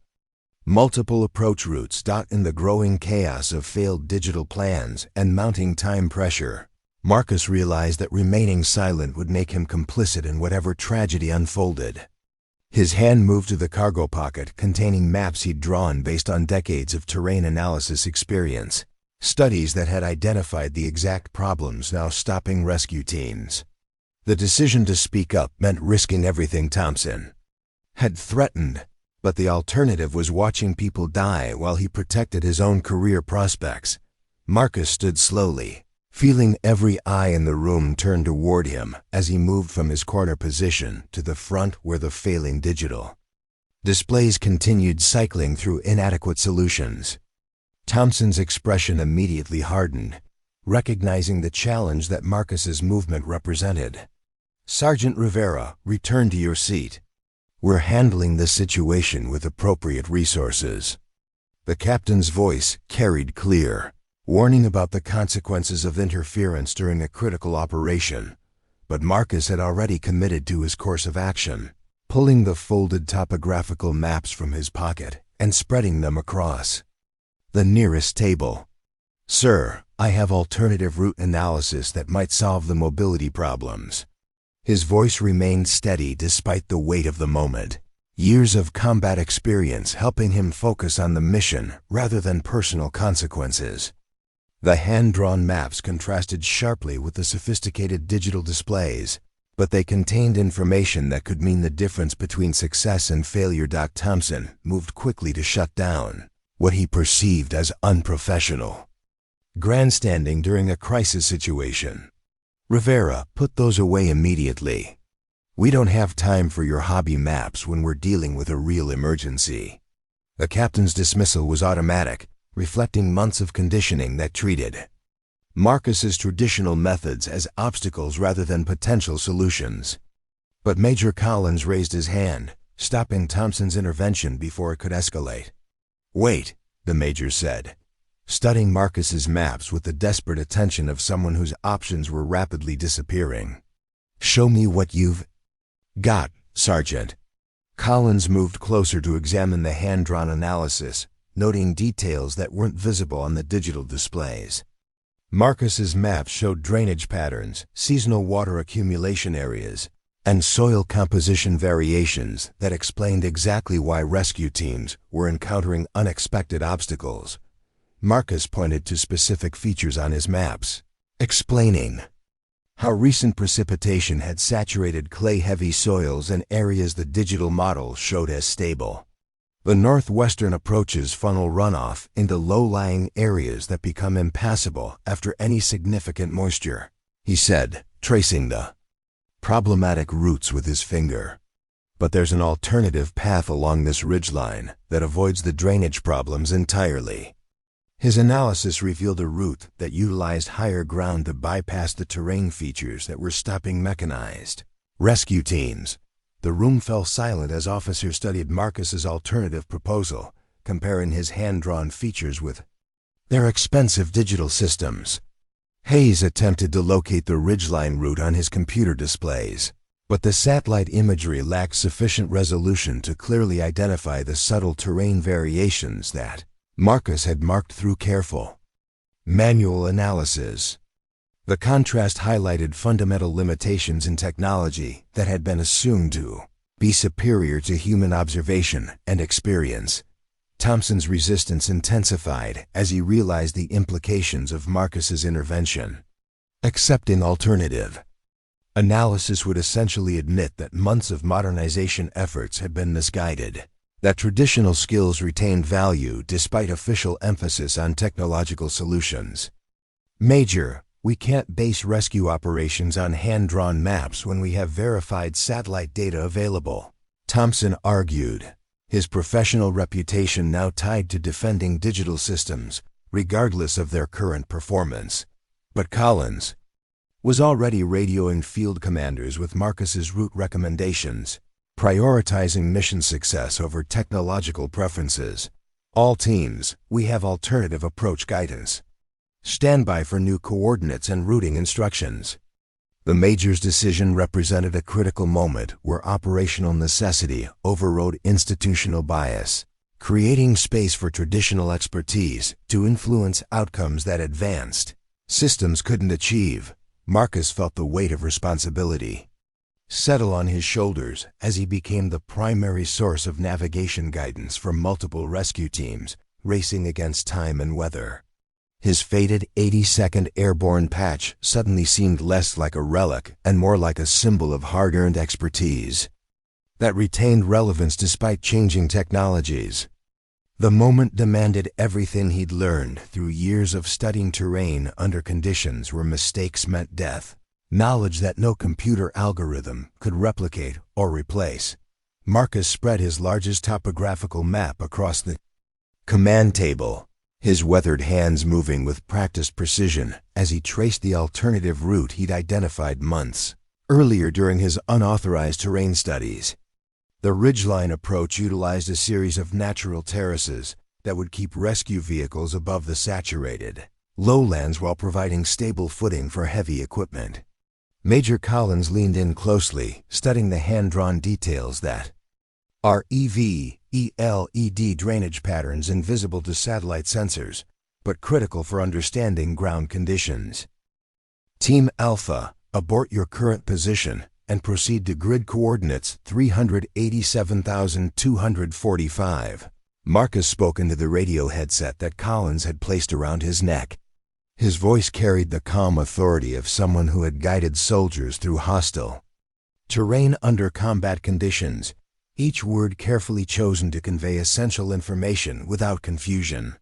Multiple approach routes. In the growing chaos of failed digital plans and mounting time pressure, Marcus realized that remaining silent would make him complicit in whatever tragedy unfolded. His hand moved to the cargo pocket containing maps he'd drawn based on decades of terrain analysis experience, studies that had identified the exact problems now stopping rescue teams. The decision to speak up meant risking everything Thompson had threatened. But the alternative was watching people die while he protected his own career prospects. Marcus stood slowly, feeling every eye in the room turn toward him as he moved from his corner position to the front where the failing digital displays continued cycling through inadequate solutions. Thompson's expression immediately hardened, recognizing the challenge that Marcus's movement represented. "Sergeant Rivera, return to your seat. We're handling this situation with appropriate resources." The captain's voice carried clear, warning about the consequences of interference during a critical operation. But Marcus had already committed to his course of action, pulling the folded topographical maps from his pocket and spreading them across the nearest table. "Sir, I have alternative route analysis that might solve the mobility problems." His voice remained steady despite the weight of the moment, years of combat experience helping him focus on the mission rather than personal consequences. The hand-drawn maps contrasted sharply with the sophisticated digital displays, but they contained information that could mean the difference between success and failure. Thompson moved quickly to shut down what he perceived as unprofessional grandstanding during a crisis situation. "Rivera, put those away immediately. We don't have time for your hobby maps when we're dealing with a real emergency." The captain's dismissal was automatic, reflecting months of conditioning that treated Marcus's traditional methods as obstacles rather than potential solutions. But Major Collins raised his hand, stopping Thompson's intervention before it could escalate. "Wait," the major said, studying Marcus's maps with the desperate attention of someone whose options were rapidly disappearing. "Show me what you've got, Sergeant." Collins moved closer to examine the hand-drawn analysis, noting details that weren't visible on the digital displays. Marcus's maps showed drainage patterns, seasonal water accumulation areas, and soil composition variations that explained exactly why rescue teams were encountering unexpected obstacles. Marcus pointed to specific features on his maps, explaining how recent precipitation had saturated clay-heavy soils and areas the digital model showed as stable. The northwestern approaches funnel runoff into low-lying areas that become impassable after any significant moisture, he said, tracing the problematic routes with his finger. "But there's an alternative path along this ridgeline that avoids the drainage problems entirely." His analysis revealed a route that utilized higher ground to bypass the terrain features that were stopping mechanized rescue teams. The room fell silent as officers studied Marcus's alternative proposal, comparing his hand-drawn features with their expensive digital systems. Hayes attempted to locate the ridgeline route on his computer displays, but the satellite imagery lacked sufficient resolution to clearly identify the subtle terrain variations that Marcus had marked through careful manual analysis. The contrast highlighted fundamental limitations in technology that had been assumed to be superior to human observation and experience. Thompson's resistance intensified as he realized the implications of Marcus's intervention. Accepting alternative analysis would essentially admit that months of modernization efforts had been misguided, that traditional skills retained value despite official emphasis on technological solutions. "Major, we can't base rescue operations on hand-drawn maps when we have verified satellite data available," Thompson argued, his professional reputation now tied to defending digital systems, regardless of their current performance. But Collins was already radioing field commanders with Marcus's route recommendations, prioritizing mission success over technological preferences. "All teams, we have alternative approach guidance. Stand by for new coordinates and routing instructions." The major's decision represented a critical moment where operational necessity overrode institutional bias, creating space for traditional expertise to influence outcomes that advanced systems couldn't achieve. Marcus felt the weight of responsibility settle on his shoulders as he became the primary source of navigation guidance for multiple rescue teams racing against time and weather. His faded 82nd Airborne patch suddenly seemed less like a relic and more like a symbol of hard-earned expertise. that retained relevance despite changing technologies. The moment demanded everything he'd learned through years of studying terrain under conditions where mistakes meant death, knowledge that no computer algorithm could replicate or replace. Marcus spread his largest topographical map across the command table, his weathered hands moving with practiced precision as he traced the alternative route he'd identified months earlier during his unauthorized terrain studies. The ridgeline approach utilized a series of natural terraces that would keep rescue vehicles above the saturated lowlands while providing stable footing for heavy equipment. Major Collins leaned in closely, studying the hand-drawn details that are LED drainage patterns invisible to satellite sensors, but critical for understanding ground conditions. Team Alpha, abort your current position and proceed to grid coordinates 387,245. Marcus spoke into the radio headset that Collins had placed around his neck. His voice carried the calm authority of someone who had guided soldiers through hostile terrain under combat conditions, each word carefully chosen to convey essential information without confusion.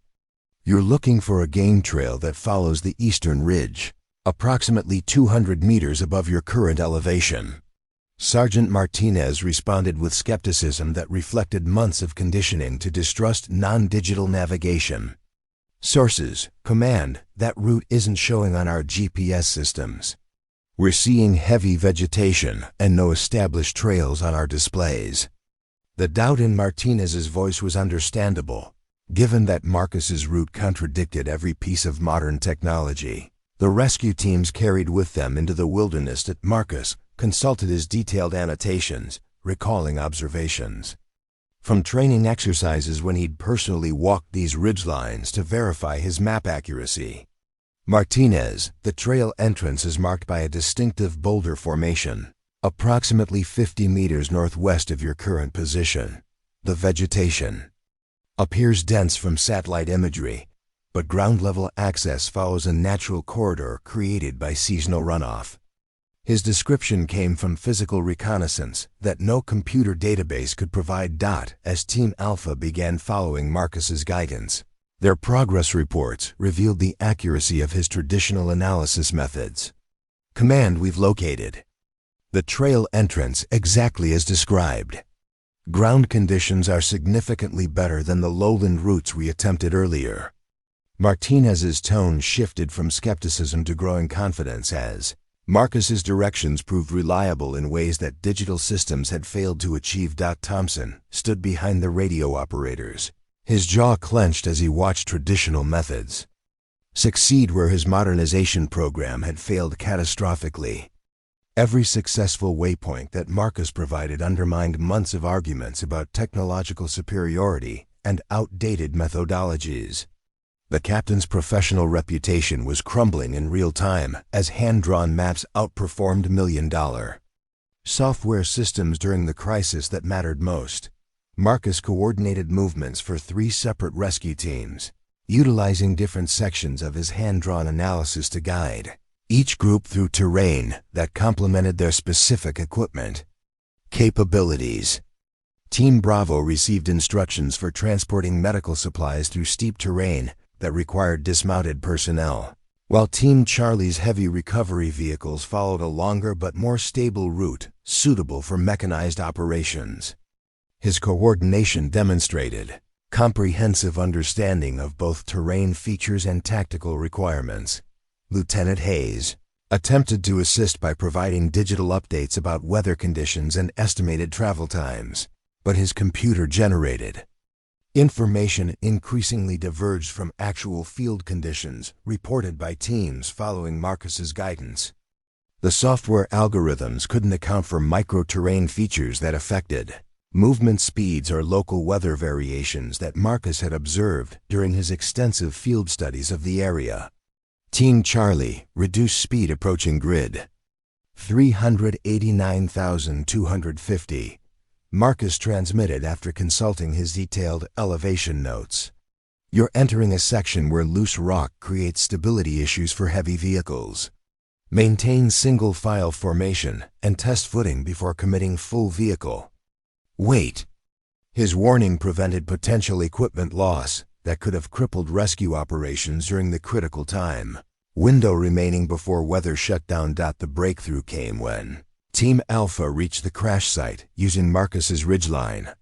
You're looking for a game trail that follows the eastern ridge, approximately 200 meters above your current elevation. Sergeant Martinez responded with skepticism that reflected months of conditioning to distrust non-digital navigation. Sources, command, that route isn't showing on our GPS systems. We're seeing heavy vegetation and no established trails on our displays. The doubt in Martinez's voice was understandable, given that Marcus's route contradicted every piece of modern technology. The rescue teams carried with them into the wilderness that Marcus consulted his detailed annotations, recalling observations from training exercises when he'd personally walked these ridgelines to verify his map accuracy. Martinez, the trail entrance is marked by a distinctive boulder formation, approximately 50 meters northwest of your current position. The vegetation appears dense from satellite imagery, but ground-level access follows a natural corridor created by seasonal runoff. His description came from physical reconnaissance that no computer database could provide. As Team Alpha began following Marcus's guidance, their progress reports revealed the accuracy of his traditional analysis methods. Command, we've located the trail entrance exactly as described. Ground conditions are significantly better than the lowland routes we attempted earlier. Martinez's tone shifted from skepticism to growing confidence as Marcus's directions proved reliable in ways that digital systems had failed to achieve. Thompson stood behind the radio operators, his jaw clenched as he watched traditional methods succeed where his modernization program had failed catastrophically. Every successful waypoint that Marcus provided undermined months of arguments about technological superiority and outdated methodologies. The captain's professional reputation was crumbling in real time as hand-drawn maps outperformed million-dollar software systems during the crisis that mattered most. Marcus coordinated movements for 3 separate rescue teams, utilizing different sections of his hand-drawn analysis to guide each group through terrain that complemented their specific equipment capabilities. Team Bravo received instructions for transporting medical supplies through steep terrain that required dismounted personnel, while Team Charlie's heavy recovery vehicles followed a longer but more stable route suitable for mechanized operations. His coordination demonstrated comprehensive understanding of both terrain features and tactical requirements. Lieutenant Hayes attempted to assist by providing digital updates about weather conditions and estimated travel times, but his computer-generated information increasingly diverged from actual field conditions reported by teams following Marcus's guidance. The software algorithms couldn't account for micro-terrain features that affected movement speeds or local weather variations that Marcus had observed during his extensive field studies of the area. Team Charlie reduced speed approaching grid 389,250. Marcus transmitted after consulting his detailed elevation notes. You're entering a section where loose rock creates stability issues for heavy vehicles. Maintain single file formation and test footing before committing full vehicle Wait! His warning prevented potential equipment loss that could have crippled rescue operations during the critical time. Window remaining before weather shutdown. The breakthrough came when Team Alpha reached the crash site using Marcus's ridgeline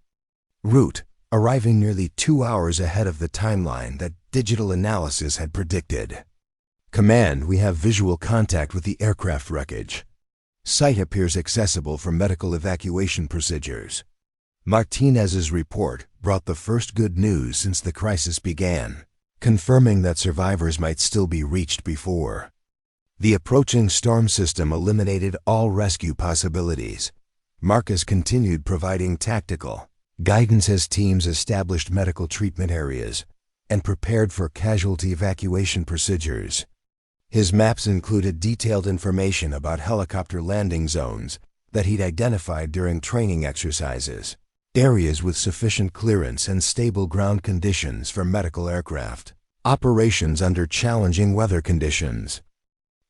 route, arriving nearly 2 hours ahead of the timeline that digital analysis had predicted. Command, we have visual contact with the aircraft wreckage. Site appears accessible for medical evacuation procedures. Martinez's report brought the first good news since the crisis began, confirming that survivors might still be reached before. The approaching storm system eliminated all rescue possibilities. Marcus continued providing tactical guidance as teams established medical treatment areas and prepared for casualty evacuation procedures. His maps included detailed information about helicopter landing zones that he'd identified during training exercises, areas with sufficient clearance and stable ground conditions for medical aircraft, operations under challenging weather conditions.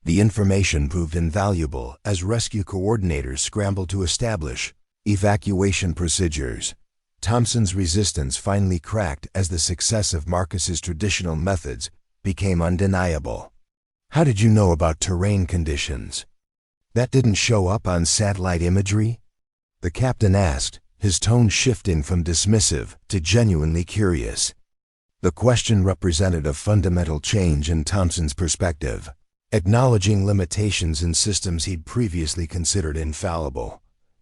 The information proved invaluable as rescue coordinators scrambled to establish evacuation procedures. Thompson's resistance finally cracked as the success of Marcus's traditional methods became undeniable. How did you know about terrain conditions? That didn't show up on satellite imagery? The captain asked, his tone shifting from dismissive to genuinely curious. The question represented a fundamental change in Thompson's perspective, acknowledging limitations in systems he'd previously considered infallible.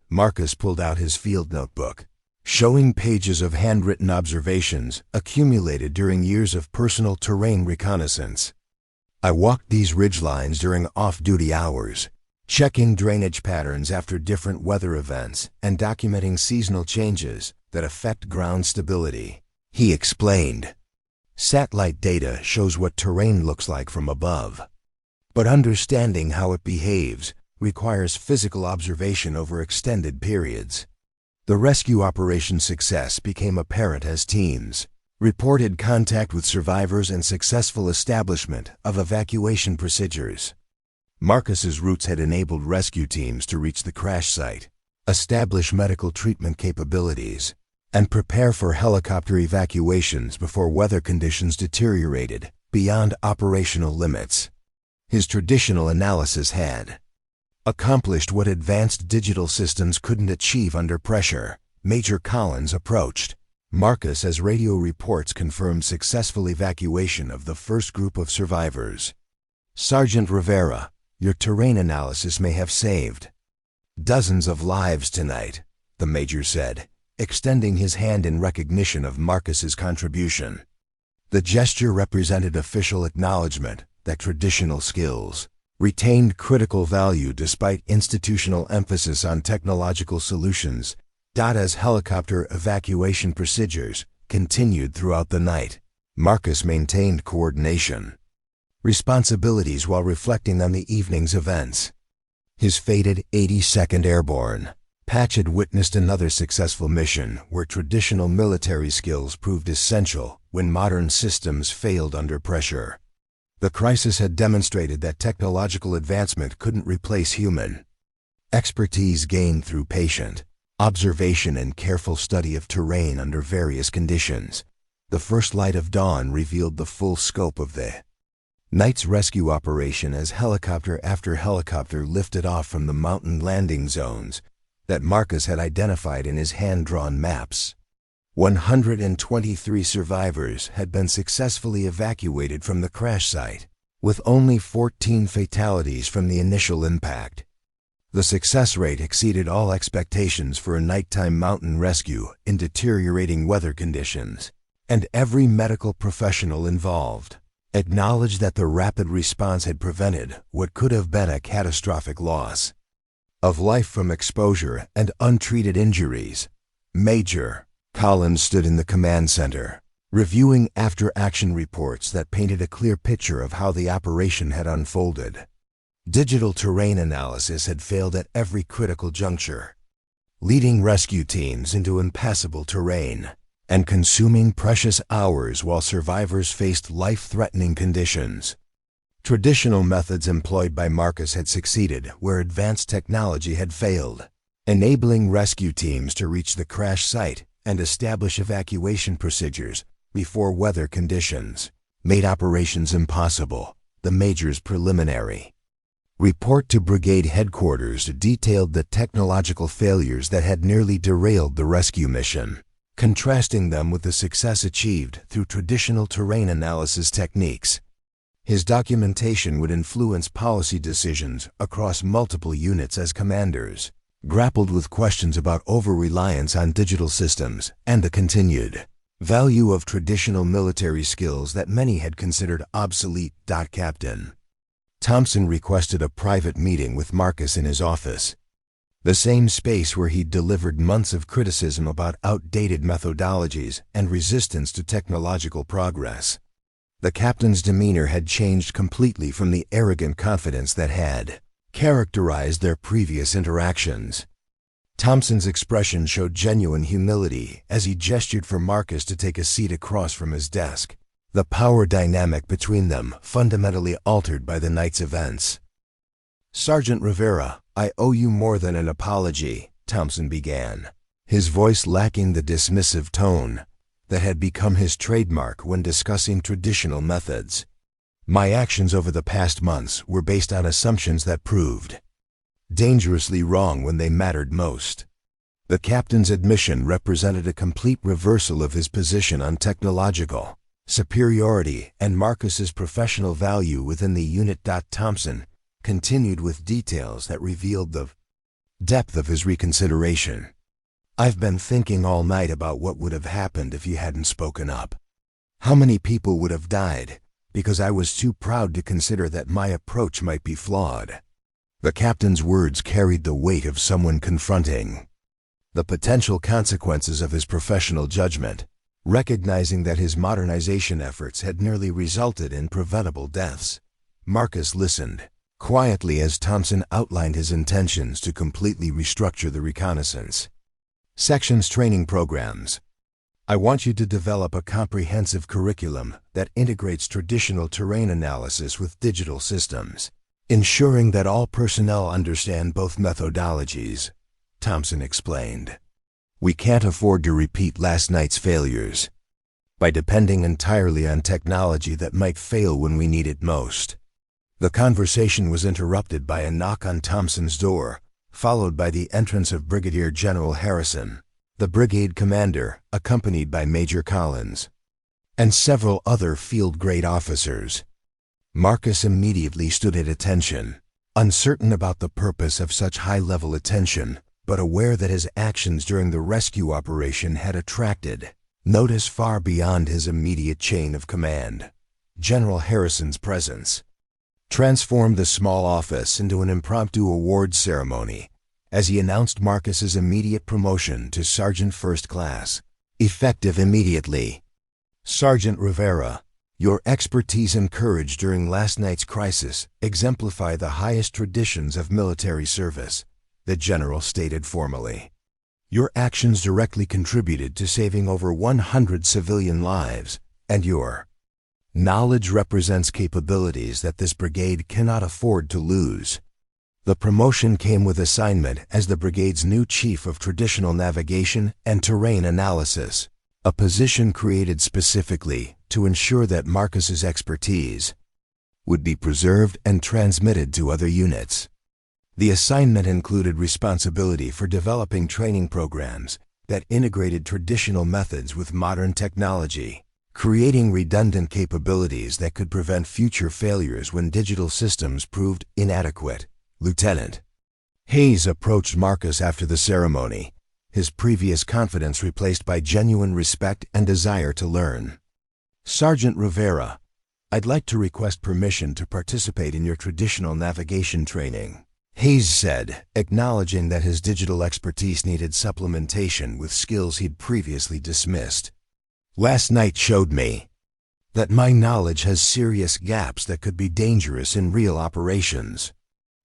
Marcus pulled out his field notebook, showing pages of handwritten observations accumulated during years of personal terrain reconnaissance. I walked these ridgelines during off-duty hours, checking drainage patterns after different weather events and documenting seasonal changes that affect ground stability. He explained, satellite data shows what terrain looks like from above, but understanding how it behaves requires physical observation over extended periods. The rescue operation's success became apparent as teams reported contact with survivors and successful establishment of evacuation procedures. Marcus's routes had enabled rescue teams to reach the crash site, establish medical treatment capabilities, and prepare for helicopter evacuations before weather conditions deteriorated beyond operational limits. His traditional analysis had accomplished what advanced digital systems couldn't achieve under pressure. Major Collins approached Marcus as radio reports confirmed successful evacuation of the first group of survivors. Sergeant Rivera, your terrain analysis may have saved dozens of lives tonight, the major said, extending his hand in recognition of Marcus's contribution. The gesture represented official acknowledgement that traditional skills retained critical value despite institutional emphasis on technological solutions. As helicopter evacuation procedures continued throughout the night, Marcus maintained coordination responsibilities while reflecting on the evening's events. His fated 82nd Airborne patch had witnessed another successful mission where traditional military skills proved essential when modern systems failed under pressure. The crisis had demonstrated that technological advancement couldn't replace human expertise gained through patient observation and careful study of terrain under various conditions. The first light of dawn revealed the full scope of the night's rescue operation as helicopter after helicopter lifted off from the mountain landing zones that Marcus had identified in his hand-drawn maps. 123 survivors had been successfully evacuated from the crash site, with only 14 fatalities from the initial impact. The success rate exceeded all expectations for a nighttime mountain rescue in deteriorating weather conditions, and every medical professional involved acknowledged that the rapid response had prevented what could have been a catastrophic loss of life from exposure and untreated injuries. Major Collins stood in the command center, reviewing after-action reports that painted a clear picture of how the operation had unfolded. Digital terrain analysis had failed at every critical juncture, leading rescue teams into impassable terrain and consuming precious hours while survivors faced life-threatening conditions. Traditional methods employed by Marcus had succeeded where advanced technology had failed. enabling rescue teams to reach the crash site and establish evacuation procedures before weather conditions made operations impossible. The Major's preliminary report to brigade headquarters detailed the technological failures that had nearly derailed the rescue mission, contrasting them with the success achieved through traditional terrain analysis techniques. His documentation would influence policy decisions across multiple units as commanders grappled with questions about over-reliance on digital systems and the continued value of traditional military skills that many had considered obsolete. Captain Thompson requested a private meeting with Marcus in his office, the same space where he'd delivered months of criticism about outdated methodologies and resistance to technological progress. The captain's demeanor had changed completely from the arrogant confidence that had characterized their previous interactions. Thompson's expression showed genuine humility as he gestured for Marcus to take a seat across from his desk, the power dynamic between them fundamentally altered by the night's events. "Sergeant Rivera, I owe you more than an apology," Thompson began, his voice lacking the dismissive tone that had become his trademark when discussing traditional methods. "My actions over the past months were based on assumptions that proved dangerously wrong when they mattered most." The captain's admission represented a complete reversal of his position on technological superiority and Marcus's professional value within the unit. Thompson continued with details that revealed the depth of his reconsideration. "I've been thinking all night about what would have happened if you hadn't spoken up. How many people would have died because I was too proud to consider that my approach might be flawed." The captain's words carried the weight of someone confronting the potential consequences of his professional judgment, recognizing that his modernization efforts had nearly resulted in preventable deaths. Marcus listened quietly as Thompson outlined his intentions to completely restructure the reconnaissance section's training programs. "I want you to develop a comprehensive curriculum that integrates traditional terrain analysis with digital systems, ensuring that all personnel understand both methodologies," Thompson explained. "We can't afford to repeat last night's failures by depending entirely on technology that might fail when we need it most." The conversation was interrupted by a knock on Thompson's door, followed by the entrance of Brigadier General Harrison, the brigade commander, accompanied by Major Collins, and several other field-grade officers. Marcus immediately stood at attention, uncertain about the purpose of such high-level attention, but aware that his actions during the rescue operation had attracted notice far beyond his immediate chain of command. General Harrison's presence transformed the small office into an impromptu awards ceremony as he announced Marcus's immediate promotion to Sergeant First Class, effective immediately. "Sergeant Rivera, your expertise and courage during last night's crisis exemplify the highest traditions of military service," the general stated formally. "Your actions directly contributed to saving over 100 civilian lives, and your knowledge represents capabilities that this brigade cannot afford to lose." The promotion came with assignment as the brigade's new chief of traditional navigation and terrain analysis, a position created specifically to ensure that Marcus's expertise would be preserved and transmitted to other units. The assignment included responsibility for developing training programs that integrated traditional methods with modern technology, creating redundant capabilities that could prevent future failures when digital systems proved inadequate. Lieutenant Hayes approached Marcus after the ceremony, his previous confidence replaced by genuine respect and desire to learn. "Sergeant Rivera, I'd like to request permission to participate in your traditional navigation training," Hayes said, acknowledging that his digital expertise needed supplementation with skills he'd previously dismissed. "Last night showed me that my knowledge has serious gaps that could be dangerous in real operations."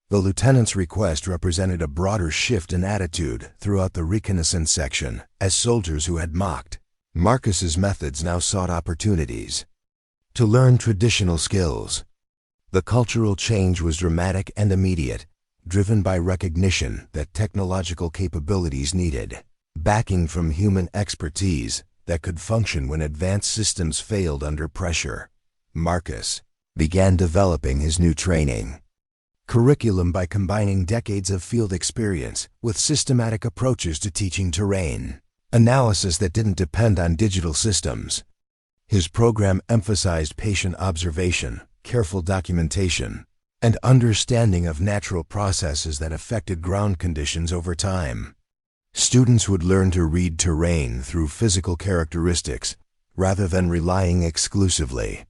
The lieutenant's request represented a broader shift in attitude throughout the reconnaissance section, as soldiers who had mocked Marcus's methods now sought opportunities to learn traditional skills. The cultural change was dramatic and immediate, driven by recognition that technological capabilities needed backing from human expertise that could function when advanced systems failed under pressure. Marcus began developing his new training curriculum by combining decades of field experience with systematic approaches to teaching terrain analysis that didn't depend on digital systems. His program emphasized patient observation, careful documentation, and understanding of natural processes that affected ground conditions over time. Students would learn to read terrain through physical characteristics rather than relying exclusively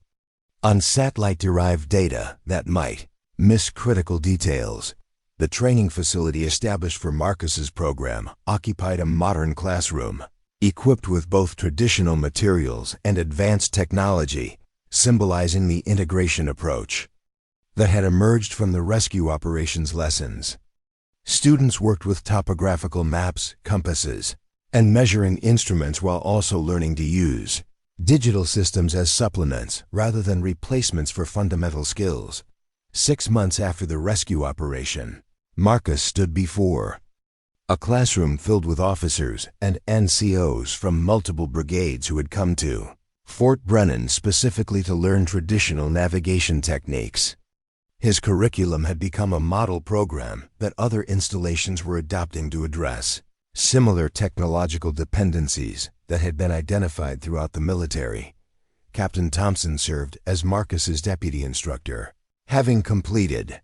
on satellite-derived data that might miss critical details. The training facility established for Marcus's program occupied a modern classroom, equipped with both traditional materials and advanced technology, symbolizing the integration approach that had emerged from the rescue operations lessons. Students worked with topographical maps, compasses, and measuring instruments while also learning to use digital systems as supplements rather than replacements for fundamental skills. 6 months after the rescue operation, Marcus stood before a classroom filled with officers and NCOs from multiple brigades who had come to Fort Brennan specifically to learn traditional navigation techniques. His curriculum had become a model program that other installations were adopting to address similar technological dependencies that had been identified throughout the military. Captain Thompson served as Marcus's deputy instructor, having completed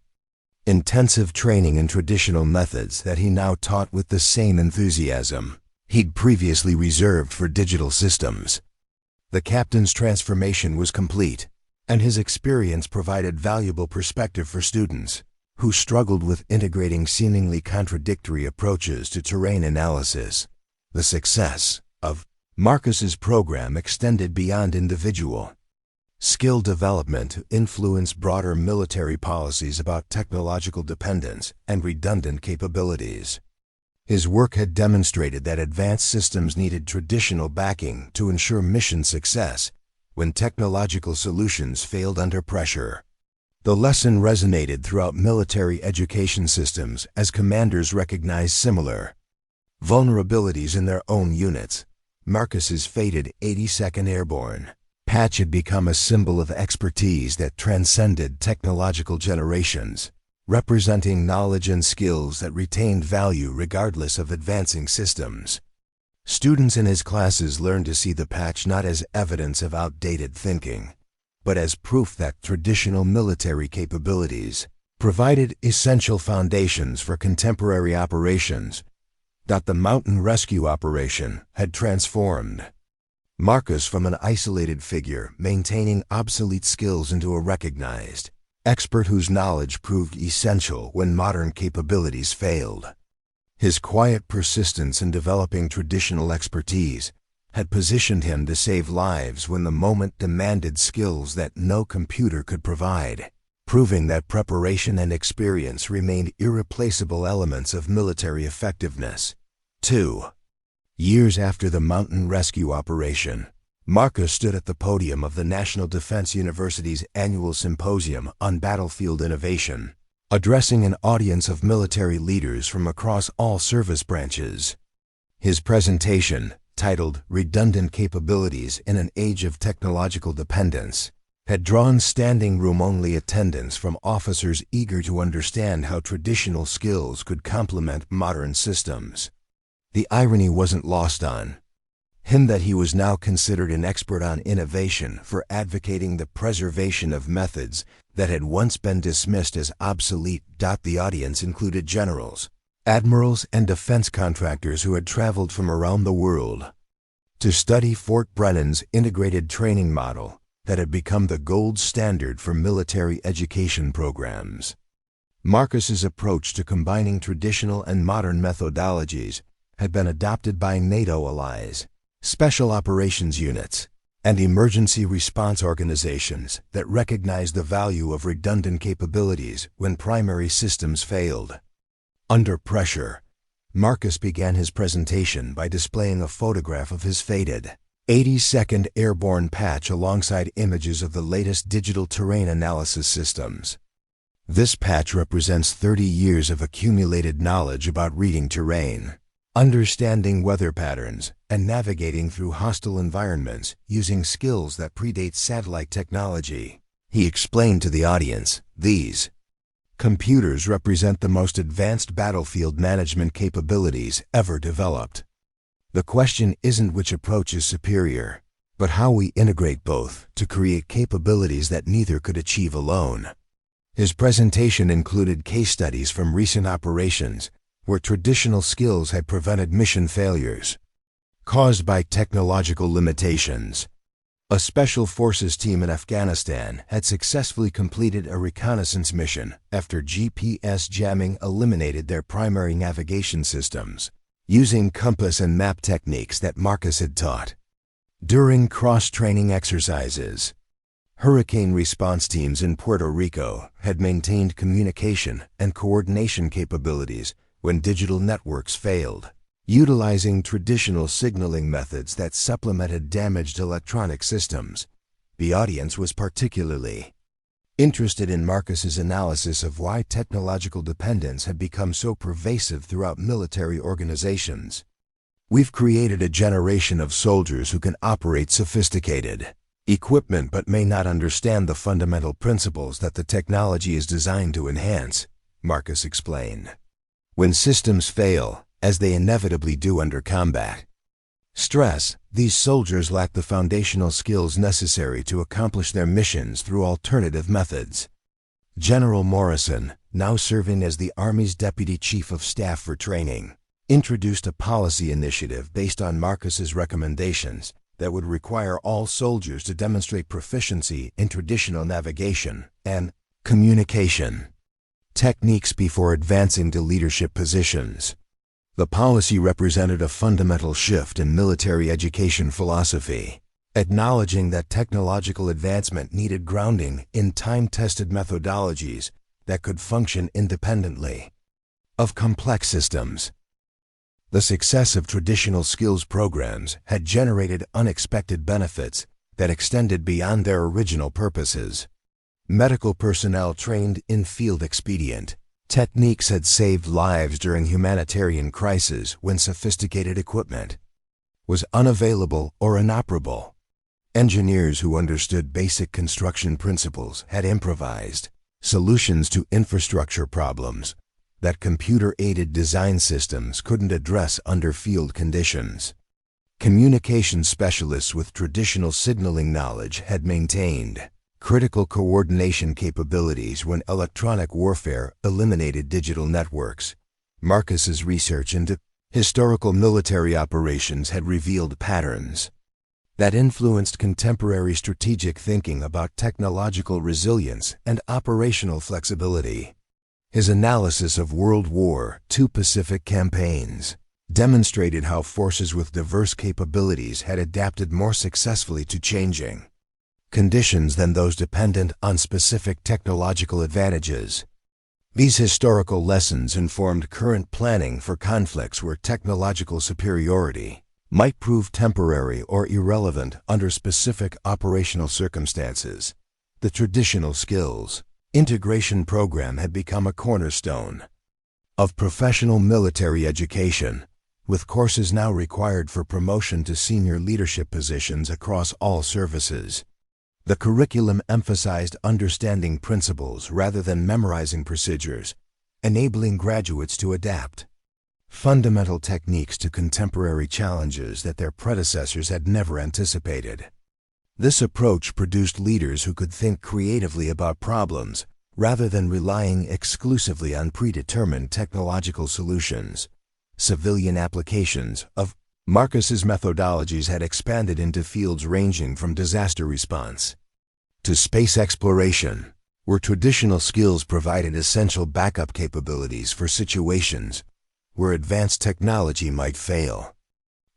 intensive training in traditional methods that he now taught with the same enthusiasm he'd previously reserved for digital systems. The captain's transformation was complete, and his experience provided valuable perspective for students who struggled with integrating seemingly contradictory approaches to terrain analysis. The success of Marcus's program extended beyond individual skill development to influence broader military policies about technological dependence and redundant capabilities. His work had demonstrated that advanced systems needed traditional backing to ensure mission success when technological solutions failed under pressure. The lesson resonated throughout military education systems as commanders recognized similar vulnerabilities in their own units. Marcus's fated 82nd Airborne patch had become a symbol of expertise that transcended technological generations, representing knowledge and skills that retained value regardless of advancing systems. Students in his classes learned to see the patch not as evidence of outdated thinking, but as proof that traditional military capabilities provided essential foundations for contemporary operations. The mountain rescue operation had transformed Marcus from an isolated figure maintaining obsolete skills into a recognized expert whose knowledge proved essential when modern capabilities failed. His quiet persistence in developing traditional expertise had positioned him to save lives when the moment demanded skills that no computer could provide, proving that preparation and experience remained irreplaceable elements of military effectiveness. 2 years after the mountain rescue operation, Marcus stood at the podium of the National Defense University's annual symposium on battlefield innovation, addressing an audience of military leaders from across all service branches. His presentation, titled "Redundant Capabilities in an Age of Technological Dependence," had drawn standing room-only attendance from officers eager to understand how traditional skills could complement modern systems. The irony wasn't lost on him that he was now considered an expert on innovation for advocating the preservation of methods that had once been dismissed as obsolete. The audience included generals, admirals, and defense contractors who had traveled from around the world to study Fort Brennan's integrated training model that had become the gold standard for military education programs. Marcus's approach to combining traditional and modern methodologies had been adopted by NATO allies, special operations units, and emergency response organizations that recognized the value of redundant capabilities when primary systems failed. Under pressure, Marcus began his presentation by displaying a photograph of his fated 82nd Airborne patch alongside images of the latest digital terrain analysis systems. This patch represents 30 years of accumulated knowledge about reading terrain, understanding weather patterns, and navigating through hostile environments using skills that predate satellite technology. He explained to the audience, these computers represent the most advanced battlefield management capabilities ever developed. The question isn't which approach is superior, but how we integrate both to create capabilities that neither could achieve alone. His presentation included case studies from recent operations where traditional skills had prevented mission failures caused by technological limitations. A special forces team in Afghanistan had successfully completed a reconnaissance mission after GPS jamming eliminated their primary navigation systems, using compass and map techniques that Marcus had taught. During cross-training exercises, hurricane response teams in Puerto Rico had maintained communication and coordination capabilities when digital networks failed, utilizing traditional signaling methods that supplemented damaged electronic systems. The audience was particularly interested in Marcus's analysis of why technological dependence had become so pervasive throughout military organizations. We've created a generation of soldiers who can operate sophisticated equipment but may not understand the fundamental principles that the technology is designed to enhance, Marcus explained. When systems fail, as they inevitably do under combat stress, these soldiers lack the foundational skills necessary to accomplish their missions through alternative methods. General Morrison, now serving as the Army's Deputy Chief of Staff for Training, introduced a policy initiative based on Marcus's recommendations that would require all soldiers to demonstrate proficiency in traditional navigation and communication techniques before advancing to leadership positions. The policy represented a fundamental shift in military education philosophy, acknowledging that technological advancement needed grounding in time-tested methodologies that could function independently of complex systems. The success of traditional skills programs had generated unexpected benefits that extended beyond their original purposes. Medical personnel trained in field expedient techniques had saved lives during humanitarian crises when sophisticated equipment was unavailable or inoperable. Engineers who understood basic construction principles had improvised solutions to infrastructure problems that computer-aided design systems couldn't address under field conditions. Communication specialists with traditional signaling knowledge had maintained critical coordination capabilities when electronic warfare eliminated digital networks. Marcus's research into historical military operations had revealed patterns that influenced contemporary strategic thinking about technological resilience and operational flexibility. His analysis of World War II Pacific campaigns demonstrated how forces with diverse capabilities had adapted more successfully to changing conditions than those dependent on specific technological advantages. These historical lessons informed current planning for conflicts where technological superiority might prove temporary or irrelevant under specific operational circumstances. The traditional skills integration program had become a cornerstone of professional military education, with courses now required for promotion to senior leadership positions across all services. The curriculum emphasized understanding principles rather than memorizing procedures, enabling graduates to adapt fundamental techniques to contemporary challenges that their predecessors had never anticipated. This approach produced leaders who could think creatively about problems rather than relying exclusively on predetermined technological solutions. Civilian applications of Marcus's methodologies had expanded into fields ranging from disaster response to space exploration, where traditional skills provided essential backup capabilities for situations where advanced technology might fail.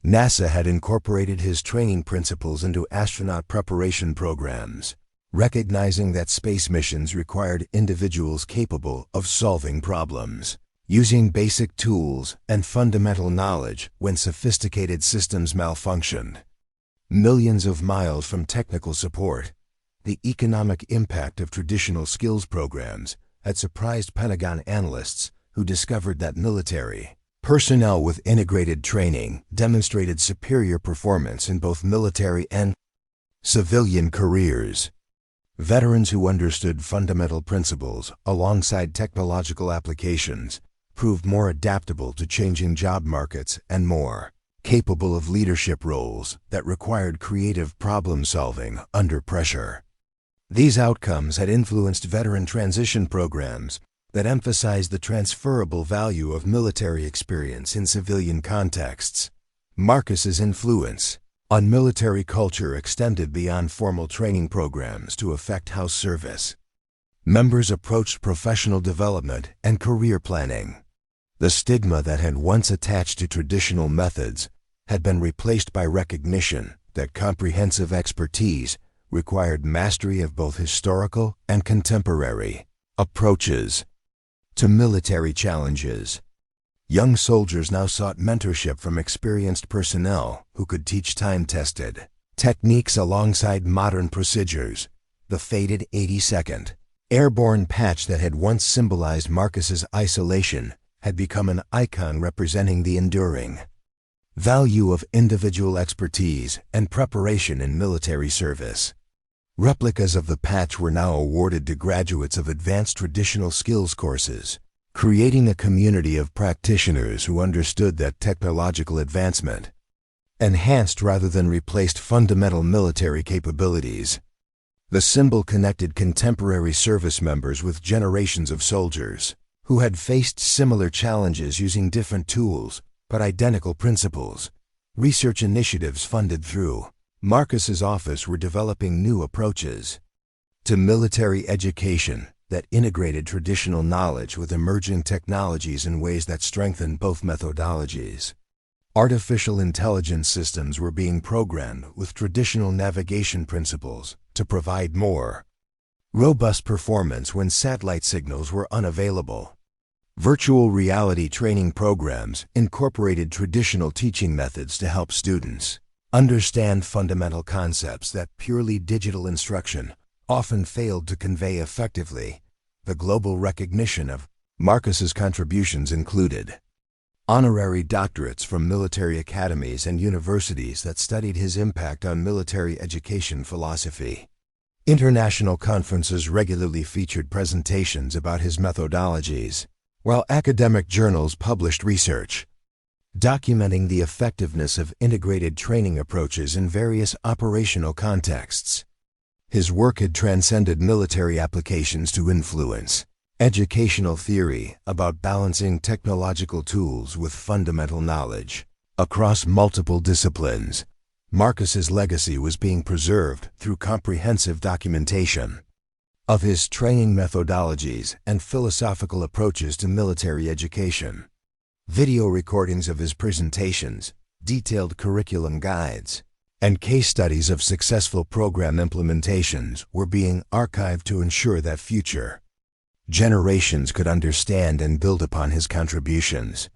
NASA had incorporated his training principles into astronaut preparation programs, recognizing that space missions required individuals capable of solving problems, using basic tools and fundamental knowledge when sophisticated systems malfunctioned. Millions of miles from technical support, the economic impact of traditional skills programs had surprised Pentagon analysts who discovered that military personnel with integrated training demonstrated superior performance in both military and civilian careers. Veterans who understood fundamental principles alongside technological applications proved more adaptable to changing job markets and more capable of leadership roles that required creative problem-solving under pressure. These outcomes had influenced veteran transition programs that emphasized the transferable value of military experience in civilian contexts. Marcus's influence on military culture extended beyond formal training programs to affect how service members approached professional development and career planning. The stigma that had once attached to traditional methods had been replaced by recognition that comprehensive expertise required mastery of both historical and contemporary approaches to military challenges. Young soldiers now sought mentorship from experienced personnel who could teach time-tested techniques alongside modern procedures. The faded 82nd Airborne patch that had once symbolized Marcus's isolation had become an icon representing the enduring value of individual expertise and preparation in military service. Replicas of the patch were now awarded to graduates of advanced traditional skills courses, creating a community of practitioners who understood that technological advancement enhanced rather than replaced fundamental military capabilities. The symbol connected contemporary service members with generations of soldiers who had faced similar challenges using different tools but identical principles. Research initiatives funded through Marcus's office were developing new approaches to military education that integrated traditional knowledge with emerging technologies in ways that strengthened both methodologies. Artificial intelligence systems were being programmed with traditional navigation principles to provide more robust performance when satellite signals were unavailable. Virtual reality training programs incorporated traditional teaching methods to help students understand fundamental concepts that purely digital instruction often failed to convey effectively. The global recognition of Marcus's contributions included honorary doctorates from military academies and universities that studied his impact on military education philosophy. International conferences regularly featured presentations about his methodologies, while academic journals published research documenting the effectiveness of integrated training approaches in various operational contexts. His work had transcended military applications to influence educational theory about balancing technological tools with fundamental knowledge. Across multiple disciplines, Marcus's legacy was being preserved through comprehensive documentation of his training methodologies and philosophical approaches to military education. Video recordings of his presentations, detailed curriculum guides, and case studies of successful program implementations were being archived to ensure that future generations could understand and build upon his contributions.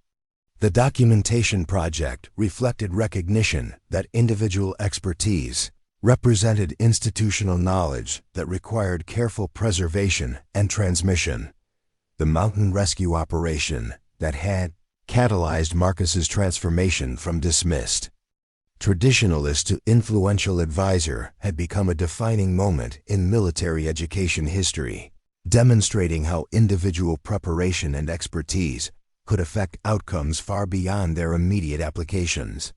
The documentation project reflected recognition that individual expertise represented institutional knowledge that required careful preservation and transmission. The mountain rescue operation that had catalyzed Marcus's transformation from dismissed traditionalist to influential advisor had become a defining moment in military education history, demonstrating how individual preparation and expertise could affect outcomes far beyond their immediate applications.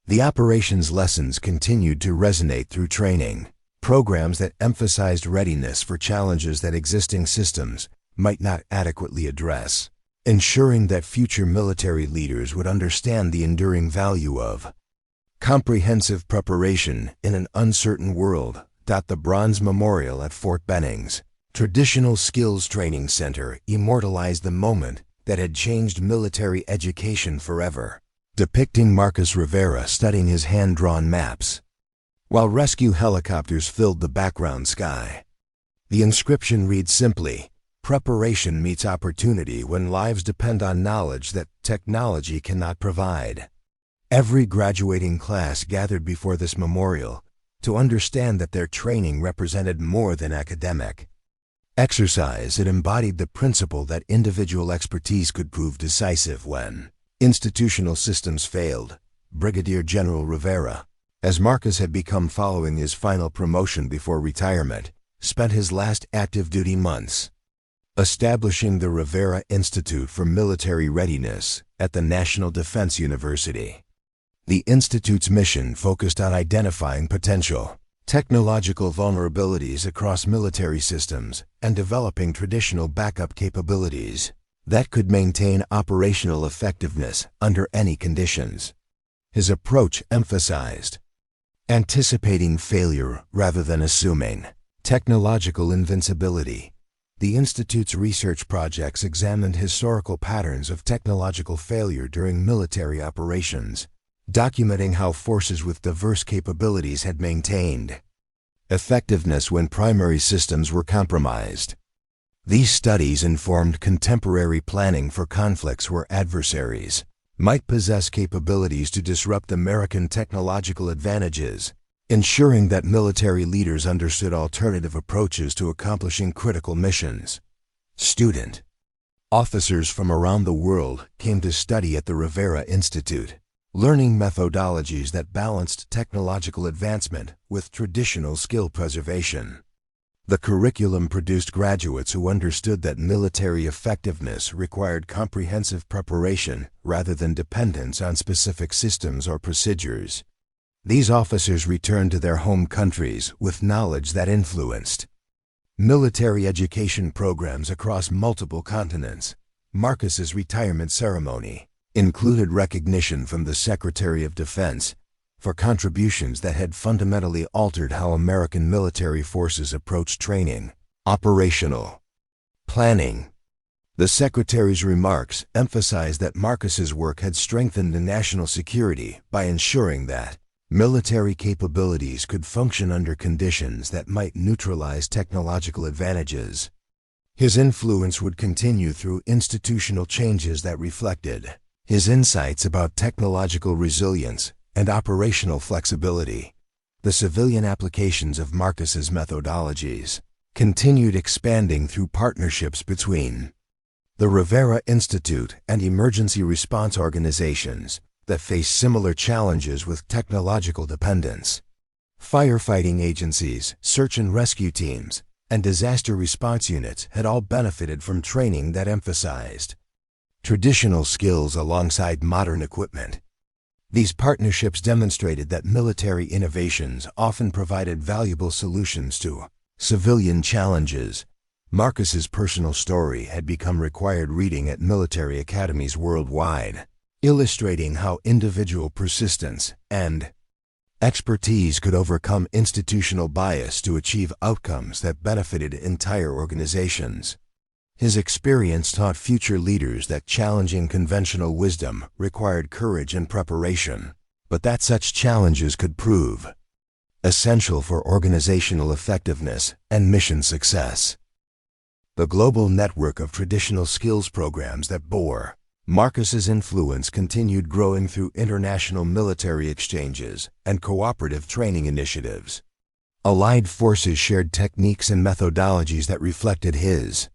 The operations lessons continued to resonate through training programs that emphasized readiness for challenges that existing systems might not adequately address, ensuring that future military leaders would understand the enduring value of comprehensive preparation in an uncertain world. The Bronze Memorial at Fort Benning's Traditional Skills Training Center immortalized the moment that had changed military education forever, depicting Marcus Rivera studying his hand-drawn maps, while rescue helicopters filled the background sky. The inscription reads simply, "Preparation meets opportunity when lives depend on knowledge that technology cannot provide." Every graduating class gathered before this memorial to understand that their training represented more than academic Exercise, it embodied the principle that individual expertise could prove decisive when institutional systems failed. Brigadier General Rivera, as Marcus had become following his final promotion before retirement, spent his last active duty months establishing the Rivera Institute for Military Readiness at the National Defense University. The Institute's mission focused on identifying potential technological vulnerabilities across military systems and developing traditional backup capabilities that could maintain operational effectiveness under any conditions. His approach emphasized anticipating failure rather than assuming technological invincibility. The Institute's research projects examined historical patterns of technological failure during military operations, documenting how forces with diverse capabilities had maintained effectiveness when primary systems were compromised. These studies informed contemporary planning for conflicts where adversaries might possess capabilities to disrupt American technological advantages, ensuring that military leaders understood alternative approaches to accomplishing critical missions. Student officers from around the world came to study at the Rivera Institute, learning methodologies that balanced technological advancement with traditional skill preservation. The curriculum produced graduates who understood that military effectiveness required comprehensive preparation rather than dependence on specific systems or procedures. These officers returned to their home countries with knowledge that influenced military education programs across multiple continents. Marcus's retirement ceremony included recognition from the Secretary of Defense for contributions that had fundamentally altered how American military forces approached training, operational planning. The Secretary's remarks emphasized that Marcus's work had strengthened the national security by ensuring that military capabilities could function under conditions that might neutralize technological advantages. His influence would continue through institutional changes that reflected his insights about technological resilience and operational flexibility. The civilian applications of Marcus's methodologies continued expanding through partnerships between the Rivera Institute and emergency response organizations that face similar challenges with technological dependence. Firefighting agencies, search and rescue teams, and disaster response units had all benefited from training that emphasized traditional skills alongside modern equipment. These partnerships demonstrated that military innovations often provided valuable solutions to civilian challenges. Marcus's personal story had become required reading at military academies worldwide, illustrating how individual persistence and expertise could overcome institutional bias to achieve outcomes that benefited entire organizations. His experience taught future leaders that challenging conventional wisdom required courage and preparation, but that such challenges could prove essential for organizational effectiveness and mission success. The global network of traditional skills programs that bore Marcus's influence continued growing through international military exchanges and cooperative training initiatives. Allied forces shared techniques and methodologies that reflected his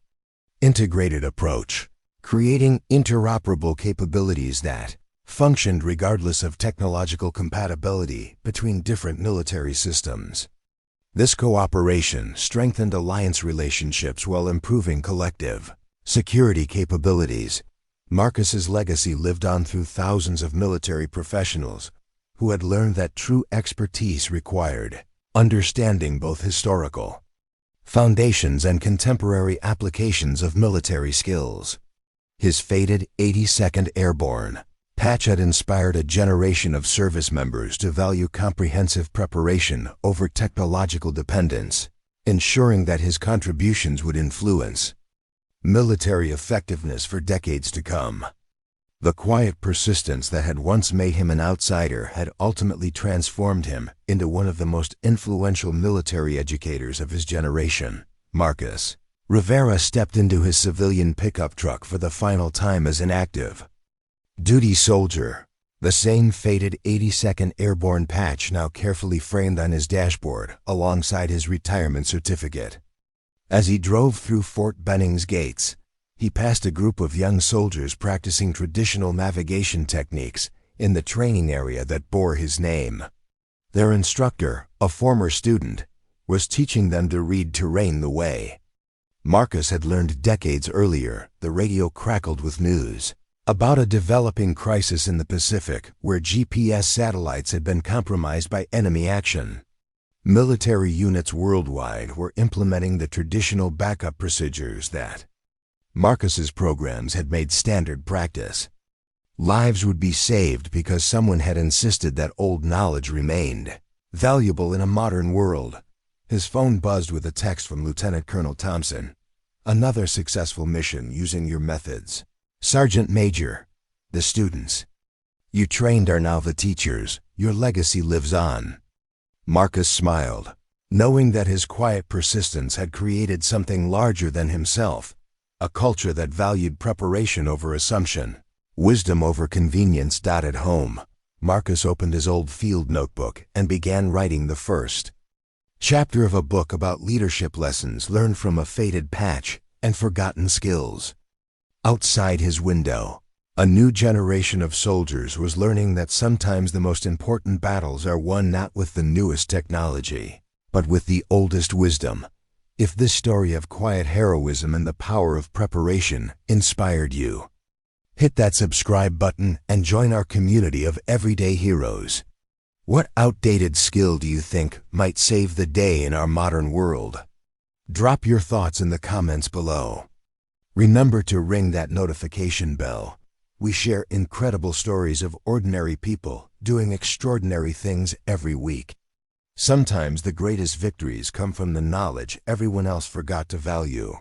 integrated approach, creating interoperable capabilities that functioned regardless of technological compatibility between different military systems. This cooperation strengthened alliance relationships while improving collective security capabilities. Marcus's legacy lived on through thousands of military professionals who had learned that true expertise required understanding both historical foundations and contemporary applications of military skills. His faded 82nd Airborne patch had inspired a generation of service members to value comprehensive preparation over technological dependence, ensuring that his contributions would influence military effectiveness for decades to come. The quiet persistence that had once made him an outsider had ultimately transformed him into one of the most influential military educators of his generation. Marcus Rivera stepped into his civilian pickup truck for the final time as an active duty soldier, the same faded 82nd Airborne patch now carefully framed on his dashboard alongside his retirement certificate. As he drove through Fort Benning's gates, he passed a group of young soldiers practicing traditional navigation techniques in the training area that bore his name. Their instructor, a former student, was teaching them to read terrain the way Marcus had learned decades earlier. The radio crackled with news about a developing crisis in the Pacific where GPS satellites had been compromised by enemy action. Military units worldwide were implementing the traditional backup procedures that Marcus's programs had made standard practice. Lives would be saved because someone had insisted that old knowledge remained valuable in a modern world. His phone buzzed with a text from Lieutenant Colonel Thompson. Another successful mission using your methods. Sergeant Major, the students you trained are now the teachers. Your legacy lives on. Marcus smiled, knowing that his quiet persistence had created something larger than himself, a culture that valued preparation over assumption, wisdom over convenience. At home, Marcus opened his old field notebook and began writing the first chapter of a book about leadership lessons learned from a faded patch and forgotten skills. Outside his window, a new generation of soldiers was learning that sometimes the most important battles are won not with the newest technology, but with the oldest wisdom. If this story of quiet heroism and the power of preparation inspired you, hit that subscribe button and join our community of everyday heroes. What outdated skill do you think might save the day in our modern world? Drop your thoughts in the comments below. Remember to ring that notification bell. We share incredible stories of ordinary people doing extraordinary things every week. Sometimes the greatest victories come from the knowledge everyone else forgot to value.